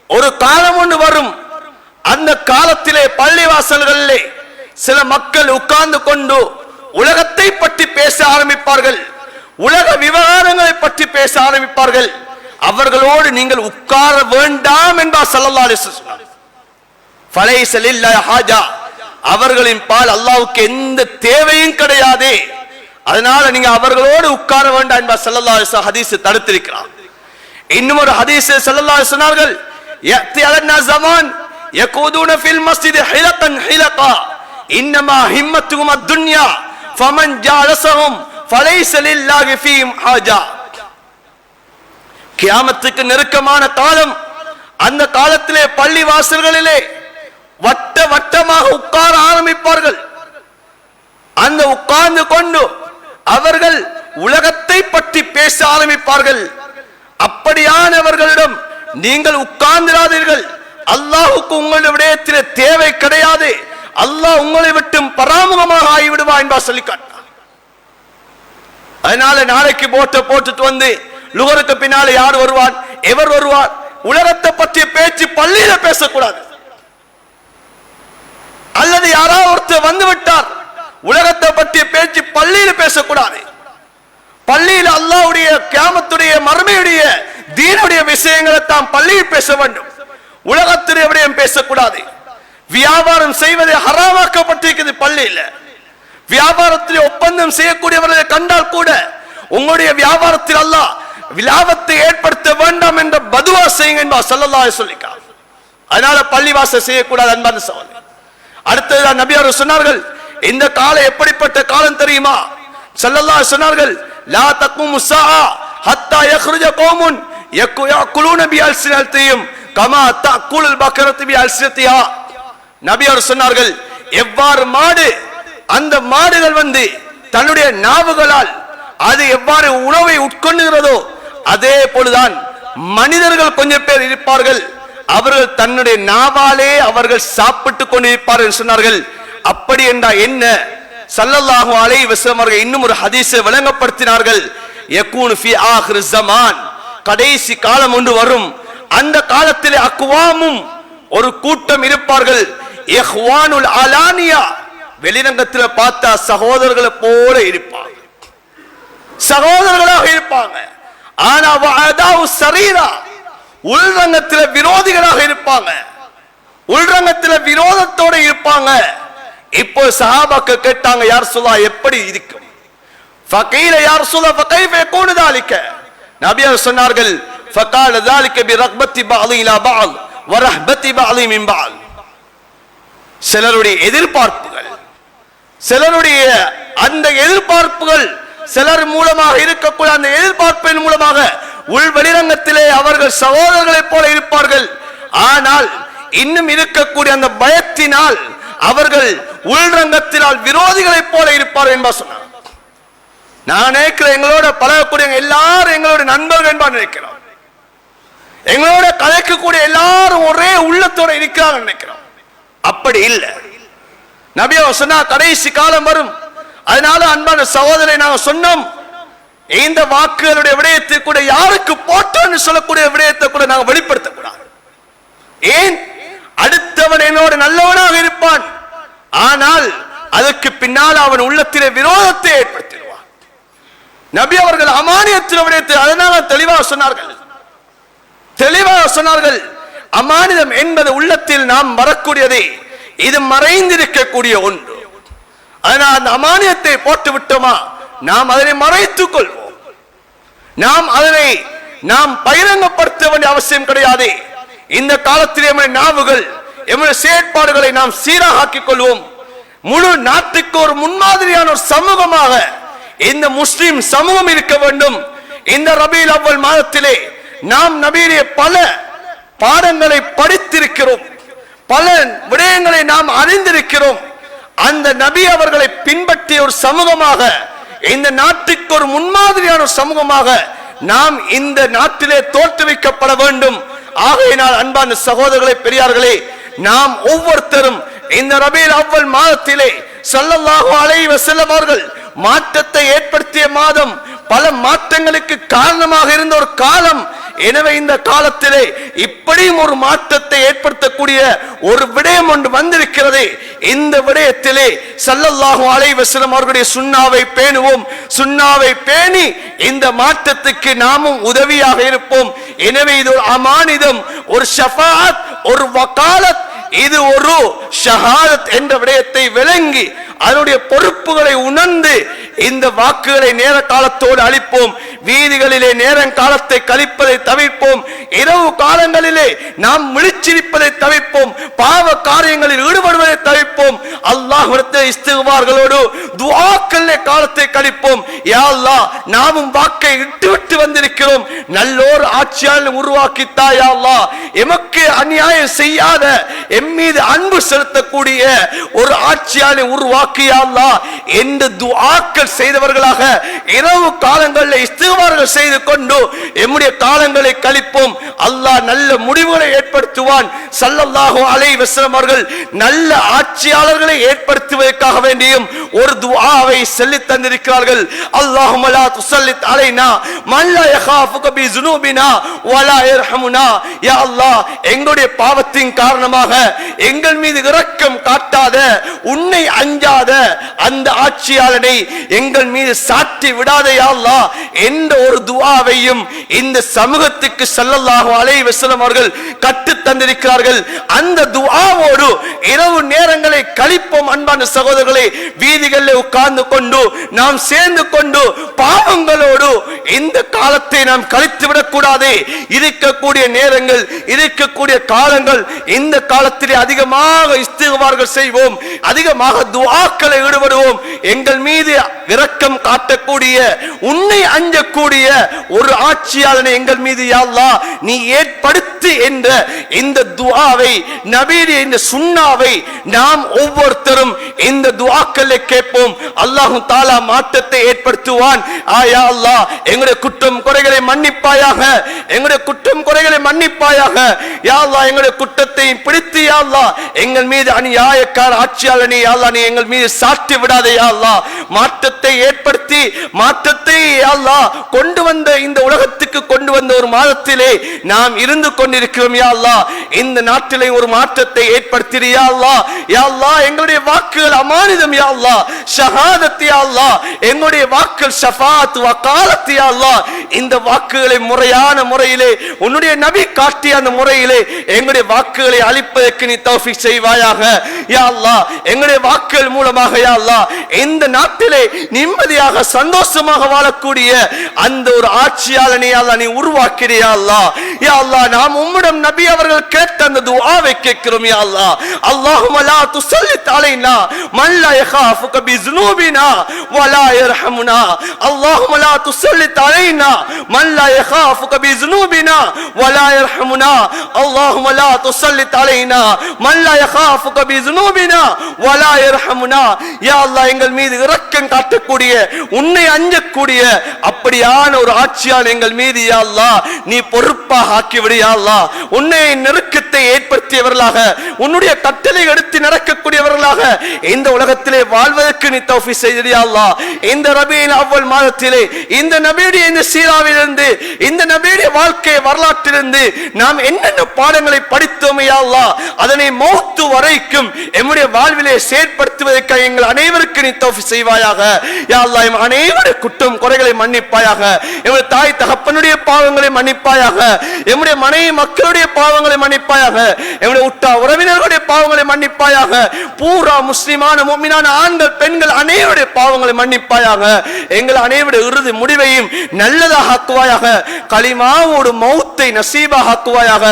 ஒரு காலம் ஒன்று வரும். அந்த காலத்திலே பள்ளி வாசல்களிலே சில மக்கள் உட்கார்ந்து கொண்டு உலகத்தை பற்றி பேச ஆரம்பிப்பார்கள், உலக விவகாரங்களை பற்றி பேச ஆரம்பிப்பார்கள். அவர்களோடு நீங்கள் உட்கார வேண்டாம் என்பார் ஸல்லல்லாஹு அலைஹி வஸல்லம். ஃபலைஸ லில்லாஹி ஹாஜா, அவர்களின் பால் அல்லாஹ்வுக்கு எந்த தேவையும் கிடையாது, அதனால நீங்க அவர்களோடு உட்கார வேண்டாம் என்பார் ஸல்லல்லாஹு அலைஹி வஸல்லம் ஹதீஸ் தடுத்திருக்கிறார். இன்னும் ஒரு ஹதீஸ் ஸல்லல்லாஹு அலைஹி சொன்னார்கள், யத்தி அலன்னா ஸமான் யகூதுன ஃபில் மஸ்ஜித் ஹிலகன் ஹிலகா இன்னமா ஹிம்மத்துஹும் அத்-துன்யா ஃபமன் ஜாலஸஹும் ஃபலைஸ லில்லாஹி ஃபீஹிம் ஹாஜா. கியாமத்துக்கு நெருக்கமான காலம். அந்த காலத்திலே பள்ளி வாசல்களிலே வட்ட வட்டமாக உட்கார ஆரம்பிப்பார்கள். அந்த உட்கார்ந்து கொண்டு அவர்கள் உலகத்தை பற்றி பேச ஆரம்பிப்பார்கள். அப்படியானவர்களிடம் நீங்கள் உட்கார்ந்திராதீர்கள், அல்லாஹ்வுக்கு உங்களுடைய விடயத்தில் தேவை கிடையாது, அல்லாஹ் உங்களை விட்டு பராமுகமாக ஆகிவிடுவா என்பா சொல்லி காட்டினார். அதனால நாளைக்கு போட்டுட்டு வந்து லுகருக்கு பின்னால யார் வருவார், எவர் வருவார், உலகத்தை பற்றிய பேச்சு பள்ளியில பேசக்கூடாது. அல்லது யாராவது ஒருத்தர் வந்து விட்டார், உலகத்தை பற்றிய பேச்சு பள்ளியில பேசக்கூடாது. பள்ளியில் அல்லாஹ்வுடைய கியாமத்துடைய மறுமையுடைய தீனுடைய விஷயங்களை தான் பள்ளியில் பேச வேண்டும். உலகத்துடைய விடயம் பேசக்கூடாது. வியாபாரம் செய்வதை ஹராமாக்கப்பட்டிருக்கிறது பள்ளியில். வியாபாரத்தில் ஒப்பந்தம் செய்யக்கூடியவர்களை கண்டால் கூட உங்களுடைய வியாபாரத்தில் அல்லாஹ் லாபத்தை ஏற்படுத்த வேண்டாம் என்ற பதுவா செய்யுங்க என்பா ஸல்லல்லாஹு அலைஹி வஸல்லம். அதனால பள்ளிவாசல் செய்யக்கூடாது அன்பான சகோதரர்களே. அடுத்தது நபி அவர்கள் சொன்னார்கள், இந்த காலம் எப்படிப்பட்ட காலம் தெரியுமா? ஸல்லல்லாஹு அலைஹி சொன்னார்கள், லா தகுமு ஸாஅ ஹத்தா யக்ருஜ கௌமுன் யகுலுன பி அல்சினத்திஹிம் கமா தஅகுலுல் பக்கரத்து பி அல்சினத்திஹா. நபி அவர்கள் சொன்னார்கள், எவ்வாறு மாடு அந்த மாடுகள் வந்து தன்னுடைய நாவுகளால் அது எவ்வாறு உணவை உட்கொள்ளுகிறதோ அதே போலதான் மனிதர்கள் கொஞ்சம் பேர் இருப்பார்கள், அவர்கள் தன்னுடைய நாவாலே அவர்கள் சாப்பிட்டுக் கொண்டிருப்பார்கள் சொன்னார்கள். அப்படி என்றால் என்ன? ஸல்லல்லாஹு அலைஹி வஸல்லம் அவர்கள் இன்னும் ஒரு ஹதீஸை விளங்கப்படுத்தினார்கள், யகூனு ஃபீ ஆகிர் ஸமான், கடைசி காலம் ஒன்று வரும். அந்த காலத்திலே அக்வாமும் ஒரு கூட்டம் இருப்பார்கள், இஹ்வானுல் அலானியா, வெளிரங்கத்தில் பார்த்தா சகோதரர்களை போல இருப்பாங்க, சகோதரர்களாக இருப்பாங்க. ஆனா வஅதாவு ஸரீரா, உள்ரங்கத்தில் விரோதிகளாக இருப்பாங்க, உள்ரங்கத்தில் விரோதத்தோடு இருப்பாங்க. இப்போ சஹாபாக்கள் கேட்டாங்க, யா ரசூலல்லாஹ் எப்படி இருக்கும்? ஃபகீல யா ரசூலல்லாஹ் ஃபகைஃப யகூனு ذلك, நபி அவர்கள் சொன்னார்கள், ஃபகால ذلك برغبة بعض الى بعض ورهبة بعض من بعض. சிலருடைய எதிர்பார்ப்புகள், சிலருடைய அந்த எதிர்பார்ப்புகள், சிலர் மூலமாக இருக்கக்கூடிய அந்த எதிர்பார்ப்பின் மூலமாக உள் வெளிரங்கத்திலே அவர்கள் சகோதரர்களைப் போல இருப்பார்கள். ஆனால் இன்னும் இருக்கக்கூடிய அந்த பயத்தினால் அவர்கள் உள்ரங்கத்தினால் விரோதிகளைப் போல இருப்பார்கள் என்பா சொன்னார். நான் நினைக்கிறேன், எங்களோட பழகக்கூடிய எல்லாரும் எங்களோட நண்பர்கள் என்பா நினைக்கிறோம். எங்களோட கலைக்கக்கூடிய எல்லாரும் ஒரே உள்ளத்தோட இருக்கிறாங்க நினைக்கிறோம். அப்படி இல்லை. நபி அவர்கள் சொன்னா கடைசி காலம் வரும். அதனால அன்பான சகோதரரை நாங்கள் சொன்னோம், இந்த வாக்குகளுடைய விடயத்தை கூட யாருக்கு போட்டோன்னு சொல்லக்கூடிய விடயத்தை கூட நாங்கள் வெளிப்படுத்தக்கூடாது. ஏன்? அடுத்தவன் என்னோட நல்லவனாக இருப்பான், ஆனால் அதற்கு பின்னால் அவன் உள்ளத்திலே விரோதத்தை ஏற்படுத்திடுவான். நபி அவர்கள் அமானியத்தின் விடயத்தை அதனால தெளிவாக சொன்னார்கள், அமானிதம் என்பது உள்ளத்தில் நாம் வரக்கூடியது, இது மறைந்திருக்கக்கூடிய ஒன்று. அதனால் அந்த அமானியத்தை போட்டு விட்டோமா, நாம் அதனை மறைத்துக் கொள்வோம். நாம் பகிரங்கப்படுத்த வேண்டிய அவசியம் கிடையாது. இந்த காலத்தில் எம்முடைய நாவுகள், எம்முடைய செயற்பாடுகளை நாம் சீராக ஆக்கிக் கொள்வோம். முழு நாட்டுக்கு ஒரு முன்மாதிரியான ஒரு சமூகமாக இந்த முஸ்லிம் சமூகம் இருக்க வேண்டும். இந்த ரபீல் அவ்வல் மாதத்திலே நாம் நபியுடைய பல பாடங்களை படித்திருக்கிறோம், பல விடயங்களை நாம் அறிந்திருக்கிறோம். அந்த நபி அவர்களை பின்பற்றிய ஒரு சமூகமாக, இந்த நாட்டுக்கு ஒரு முன்மாதிரியான ஒரு சமூகமாக நாம் இந்த நாட்டிலே தோற்றுவிக்கப்பட வேண்டும். ஆகையினால் அன்பான சகோதரர்களே, பெரியார்களே, நாம் ஒவ்வொருத்தரும் இந்த ரபீல் அவ்வல் மாதத்திலே ஸல்லல்லாஹு அலைஹி வஸல்லம் அவர்கள் மாற்றத்தை ஏற்படுத்திய மாதம், பல மாற்றங்களுக்கு காரணமாக இருந்த ஒரு காலம். எனவே இந்த காலத்திலே இப்படியும் ஒரு மாற்றத்தை ஏற்படுத்தக்கூடிய ஒரு விடயம் ஒன்று வந்திருக்கிறது. இந்த விடயத்திலே ஸல்லல்லாஹு அலைஹி வஸல்லம் அவர்களுடைய சுன்னாவை பேணுவோம். சுன்னாவை பேணி இந்த மாற்றத்துக்கு நாமும் உதவியாக இருப்போம். எனவே இது ஒரு அமானிதம், ஒரு ஷஃபாஅத், ஒரு வகாலத், இது ஒரு ஷஹாதத் என்ற விடயத்தை விளங்கி அதனுடைய பொறுப்புகளை உணர்ந்து இந்த வாக்குகளை நேர காலத்தோடு அளிப்போம். வீதிகளிலே நேரம் காலத்தை கழிப்பதை தவிர்ப்போம். இரவு காலங்களிலே நாம் விழிச்சிருப்பதை தவிர்ப்போம். பாவ காரியங்களில் ஈடுபடுவதை தவிர்ப்போம். அல்லாஹ்விடத்தில் இஸ்திக்பார்களோடு துஆக்களிலே காலத்தை கழிப்போம். யா அல்லாஹ், நாமும் வாக்கை விட்டு வந்திருக்கிறோம். நல்லோர் ஆட்சியாளர் உருவாக்கித்தா யா அல்லாஹ். எமக்கு அநியாயம் செய்யாத, எம் மீது அன்பு செலுத்தக்கூடிய ஒரு ஆட்சியாளர் உருவாக்கியா அல்லாஹ் என்று துஆக்கள் செய்தவர்களாக இரவு காலங்களில் இஸ்திக்பார்கள் செய்து கொண்டு எம்முடைய காலங்களை கழிப்போம். அல்லாஹ் நல்ல முடிவுகளை ஏற்படுத்துவான். ஸல்லல்லாஹு அலைஹி வஸல்லம் அவர்கள் நல்ல ஆட்சியாளர்களை ஏற்படுத்துவதற்காக வேண்டியும் ஒரு துஆவை சொல்லித் தந்திருக்கிறார்கள். அல்லாஹும்ம லா துஸல்லித் அலைனா மன் லா யகாஃபுக பி ஸுனூபினா வலா யர்ஹமுனா. யா அல்லாஹ், எங்களுடைய பாவத்தின் காரணமாக எங்கள் மீது இரக்கம் காட்டாத, உன்னை அஞ்சாத அந்த ஆட்சியாளனை எங்கள் மீது சாட்டி விடாதே யா அல்லாஹ் என்ற ஒரு துஆவையும் இந்த சமூகத்துக்கு ஸல்லல்லாஹு அலைஹி வஸல்லம் அவர்கள் கற்றுத் தந்திருக்கிறார்கள். அந்த துஆவோடு இரவு நேரங்களை கழிப்போம். அன்பான சகோதரர்களே, வீதிகளில் உட்கார்ந்து கொண்டு நாம் சேர்ந்து கொண்டு பாவங்களோடு இந்த காலத்தை நாம் கழித்து விடக்கூடாது. இருக்கக்கூடிய நேரங்கள், இருக்கக்கூடிய காலங்கள், இந்த காலத்திலே அதிகமாக இஸ்திக்பார்கள் செய்வோம், அதிகமாக துஆக்களை ஈடுபடுவோம். எங்கள் மீது இரக்கம் காட்டக்கூடிய, உன்னை அஞ்சக்கூடிய ஒரு ஆட்சியாளனை எங்கள் மீது யா அல்லாஹ் நீ ஏற்படுத்து என்ற இந்த துஆவை, நபியுடைய இந்த சுன்னாவை நாம் ஒவ்வொருத்தரும் இந்த துஆக்களை கேட்போம். அல்லாஹ் தஆலா மாற்றத்தை ஏற்படுத்துவான். யா அல்லாஹ், எங்களுடைய குற்றம் குறைகளை மன்னிப்பாயாக, எங்களுடைய குற்றம் குறைகளை மன்னிப்பாயாக. யா அல்லாஹ், எங்களுடைய குற்றத்தை பிடித்து யா அல்லாஹ் எங்கள் மீது அநியாயக்கார ஆட்சியாளனை யா அல்லாஹ் நீ எங்கள் மீது சாட்டி விடாதே யா அல்லாஹ். மாற்றத்தை ஏற்படுத்தி, மாற்றத்தை யா அல்லாஹ் கொண்டு வந்த, இந்த உலகத்துக்கு கொண்டு வந்த ஒரு மாதத்திலே நாம் இருந்து கொண்டிருக்கிறோம். யா அல்லாஹ், இந்த நாட்டிலே ஒரு மாற்றத்தை ஏற்படுத்தி யா அல்லாஹ். யா அல்லாஹ், எங்களுடைய வாக்குகள் அமானிதம் யா அல்லாஹ், ஷஹாதத் யா அல்லாஹ், எங்களுடைய வாக்குகள் ஷஃபாஅத் வகாலத் யா அல்லாஹ். இந்த வாக்குகளை முறையான முறையிலே, உன்னுடைய நபி காட்டிய அந்த முறையிலே எங்களுடைய வாக்குகளை அளிப்பதற்கு நீ தௌஃபீக் செய்வாயாக. யா அல்லாஹ், எங்களுடைய வாக்குகள் மூலமாக யா அல்லாஹ் இந்த நாட்டிலே நிம்மதியாக சந்தோஷமாக வாழக்கூடிய அந்த ஒரு ஆட்சியாளனை யா அல்லாஹ் நீ உருவாக்கிறியா அல்லாஹ். யா அல்லாஹ், நாம் உம்மிடம் நபி அவர்கள் கேட்ட அந்த துஆவை கேட்கிறோம். யா அல்லாஹ், அல்லாஹும்ம லா துஸல்லித் அலைனா மன் லா யகாஃபுக பி ஸுனூபினா வலா யர்ஹமுனா. அல்லாஹும்ம லா துஸல்லித் அலைனா மன் லா யகாஃபுக பி ஸுனூபினா வலா யர்ஹமுனா. அல்லாஹும்ம லா துஸல்லித் அலைனா மன் லா யகாஃபுக பி ஸுனூபினா வலா யர்ஹமுனா. யா அல்லாஹ், எங்கள் மீது இரக்கம் காட்டக்கூடிய, உன்னை அஞ்சக்கூடிய அப்படியான ஒரு ஆட்சியாளர் எங்கள் மீது யா அல்லாஹ் நீ பொறுப்பாக ஆக்கிவிடு யா அல்லாஹ். உன்னை நெருக்கத்தை ஏற்படுத்தியவர்களாக, உன்னுடைய கட்டளை எடுத்து நடக்கக்கூடியவர்களாக இந்த உலகத்திலே வாழ்வதற்கு நீ தௌஃபீக் செய்திடு யா அல்லாஹ். இந்த ரபீல் அவ்வல் மாதத்திலே இந்த நபியுடைய இந்த சீராவிலிருந்து, இந்த நபியுடைய வாழ்க்கை வரலாற்றிலிருந்து நாம் என்னென்ன பாடங்களை படித்தோம் யா அல்லாஹ், அதனை மௌத்து வரைக்கும் எம்முடைய வாழ்விலே செயற்படுத்துவதற்கு எங்கள் அனைவருக்கு நீ தௌஃபீக் செய்வாயாக. யா அல்லாஹ், எம் அனைவருடைய குற்றம் குறைகளை மன்னிப்பாயாக. எம்முடைய தாய் தகப்பனுடைய பாவங்களை மன்னிப்பாயாக. எம்முடைய மனைவி மக்களுடைய பாவங்களை மன்னிப்பாயாக. மன்னிப்பாயாக. எங்களுடைய உற்றார் உறவினர்களுடைய பாவங்களை மன்னிப்பாயாக. பூரா முஸ்லிமான முஃமினான ஆண்கள் பெண்கள் அனைவருடைய பாவங்களை மன்னிப்பாயாக. எங்கள் அனைவருடைய இறுதி முடிவையும் நல்லதாக ஆக்குவாயாக. கலிமாவோடு மௌத்தை நசீபாக ஆக்குவாயாக.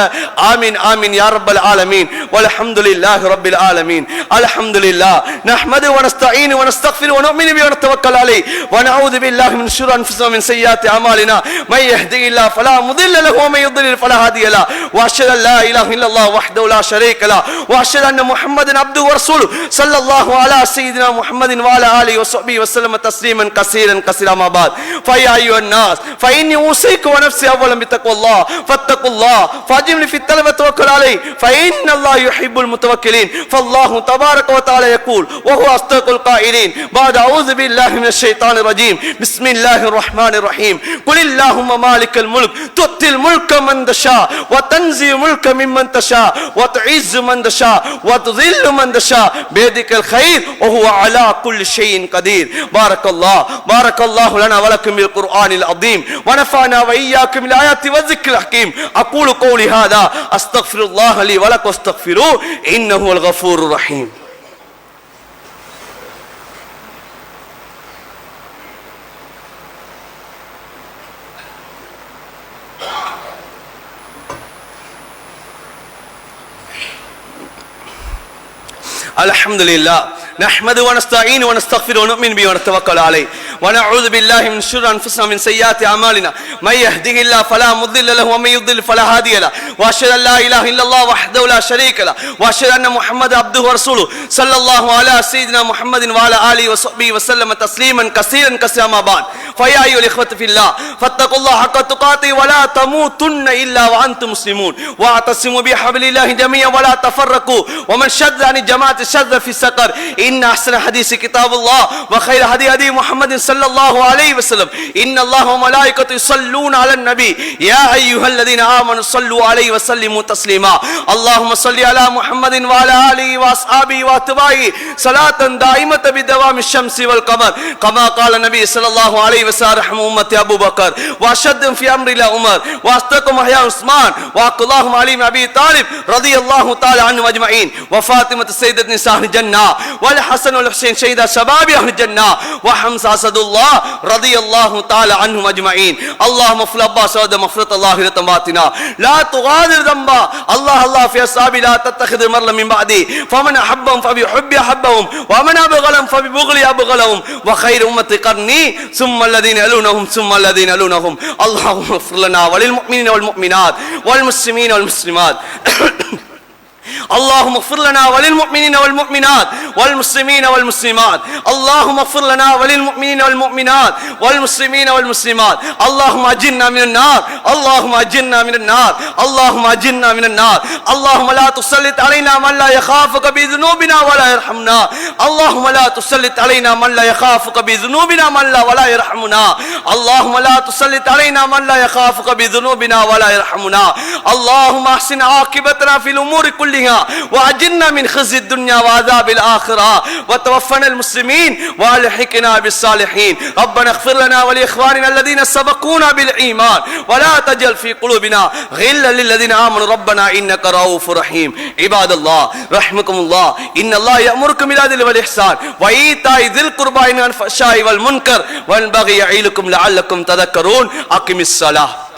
ஆமீன் ஆமீன் யா ரப்பல் ஆலமீன். வல்ஹம்துலில்லாஹி ரப்பில் ஆலமீன். அல்ஹம்துலில்லாஹ் நஹ்மது வ நஸ்தஈனு வ நஸ்தக்ஃபிரு வ நு'மினு பிஹி வ நத்தவக்கல் அலைஹி வ நஊது பில்லாஹி மின் ஷுரூரி அன்ஃபுஸினா வ மின் ஸய்யிஆத்தி அமாலினா மை யஹ்திஹில்லாஹு ஃபலா முதில்ல லஹு வ மை யுضلل ஃபலா ஹாதிய லஹு வ அஷ்ஹது அன் லா இலாஹ இல்லல்லாஹு வஹ்தஹு லா ஷரீக லஹு வ அஷ்ஹது அன்ன முஹம்மதன் அப்துஹு வ ரசூலுஹு ஸல்லல்லாஹு அலா ஸய்யிதினா முஹம்மதின் வ அலா ஆலிஹி வ ஸஹ்பிஹி வ ஸல்லம தஸ்லீமன் கஸீரன் கஸீரா மா பாத் ஃபயா அய்யுஹன் நாஸ் ஃபஇன்னி ஊஸீகு வ நஃப்ஸி அவ்வலம் பித்தக்வல்லாஹ் ஃபத்தகுல்லாஹ் ஃபஅஜிம்னி ஃபி التوبة وتوكل عليه فإن الله يحب المتوكلين فالله تبارك وتعالى يقول وهو أصدق القائلين بعد أعوذ بالله من الشيطان الرجيم بسم الله الرحمن الرحيم قل اللهم مالك الملك تؤتي الملك من تشاء وتنزع الملك ممن تشاء وتعز من تشاء وتذل من تشاء بيدك الخير وهو على كل شيء قدير بارك الله لنا ولكم بالقرآن العظيم ونفعنا وإياكم بالآيات والذكر الحكيم أقول قولي هذا أستغفر الله لي ولكم واستغفروه إنه هو الغفور الرحيم. الحمد لله نحمده ونستعينه ونستغفره ونؤمن به ونتوكل عليه ونعوذ بالله من شرور انفسنا ومن سيئات اعمالنا من يهده الله فلا مضل له ومن يضلل فلا هادي له واشهد ان لا اله الا الله وحده لا شريك له واشهد ان محمدا عبده ورسوله صلى الله على سيدنا محمد وعلى اله وصحبه وسلم تسليما كثيرا كثيرا ما بعد فيا ايها الاخوه في الله فاتقوا الله حق تقاته ولا تموتن الا وانتم مسلمون واعتصموا بحبل الله جميعا ولا تفرقوا ومن شذ عن الجماعه شذ في السقر إن أحسن حديث كتاب الله وخير هدي محمد صلى الله عليه وسلم إن الله وملائكته يصلون على النبي يا أيها الذين آمنوا صلوا عليه وسلموا تسليما اللهم صل على محمد وعلى آله وأصحابه وأتباعه صلاة دائمة بدوام الشمس والقمر كما قال النبي صلى الله عليه وسلم رحم أمتي أبو بكر وأشد في أمر الله عمر وأصدقهم أحياء عثمان وأقلاهم علي بن أبي طالب رضي الله تعالى عنهم أجمعين وفاطمة سيدة نساء الجنة والحسن والحسين شهيدا شباب أهل الجنة وحمزة أسد الله رضي الله تعالى عنهم أجمعين اللهم اغفر عباس وعد مغفرة الله باطنا لا تغادر ذنبا الله في أصحابي لا تتخذ مرلا من بعدي فمن أحبهم فبحبي أحبهم ومن أبغلهم فببغلي أبغلهم وخير أمتي قرني ثم الذين يلونهم ثم الذين يلونهم اللهم اغفر لنا وللمؤمنين والمؤمنات والمسلمين والمسلمات اللهم اغفر لنا وللمؤمنين والمؤمنات والمسلمين والمسلمات اللهم اغفر لنا وللمؤمنين والمؤمنات والمسلمين والمسلمات اللهم اجرنا من النار اللهم اجرنا من النار اللهم اجرنا من النار اللهم لا تسلط علينا من لا يخافك بذنوبنا ولا يرحمنا اللهم لا تسلط علينا من لا يخافك بذنوبنا من لا ولا يرحمنا اللهم لا تسلط علينا من لا يخافك بذنوبنا ولا يرحمنا اللهم احسن عاقبتنا في الامور كلها واجرنا من خزي الدنيا وعذاب الاخره وتوفنا المسلمين والحقنا بالصالحين ربنا اغفر لنا ولاخواننا الذين سبقونا بالايمان ولا تجعل في قلوبنا غلا للذين امنوا ربنا انك رؤوف رحيم عباد الله رحمكم الله ان الله يأمركم بالعدل والاحسان وايتاء ذي القربى والفحشاء والمنكر والبغي يعظكم لعلكم تذكرون اقم الصلاه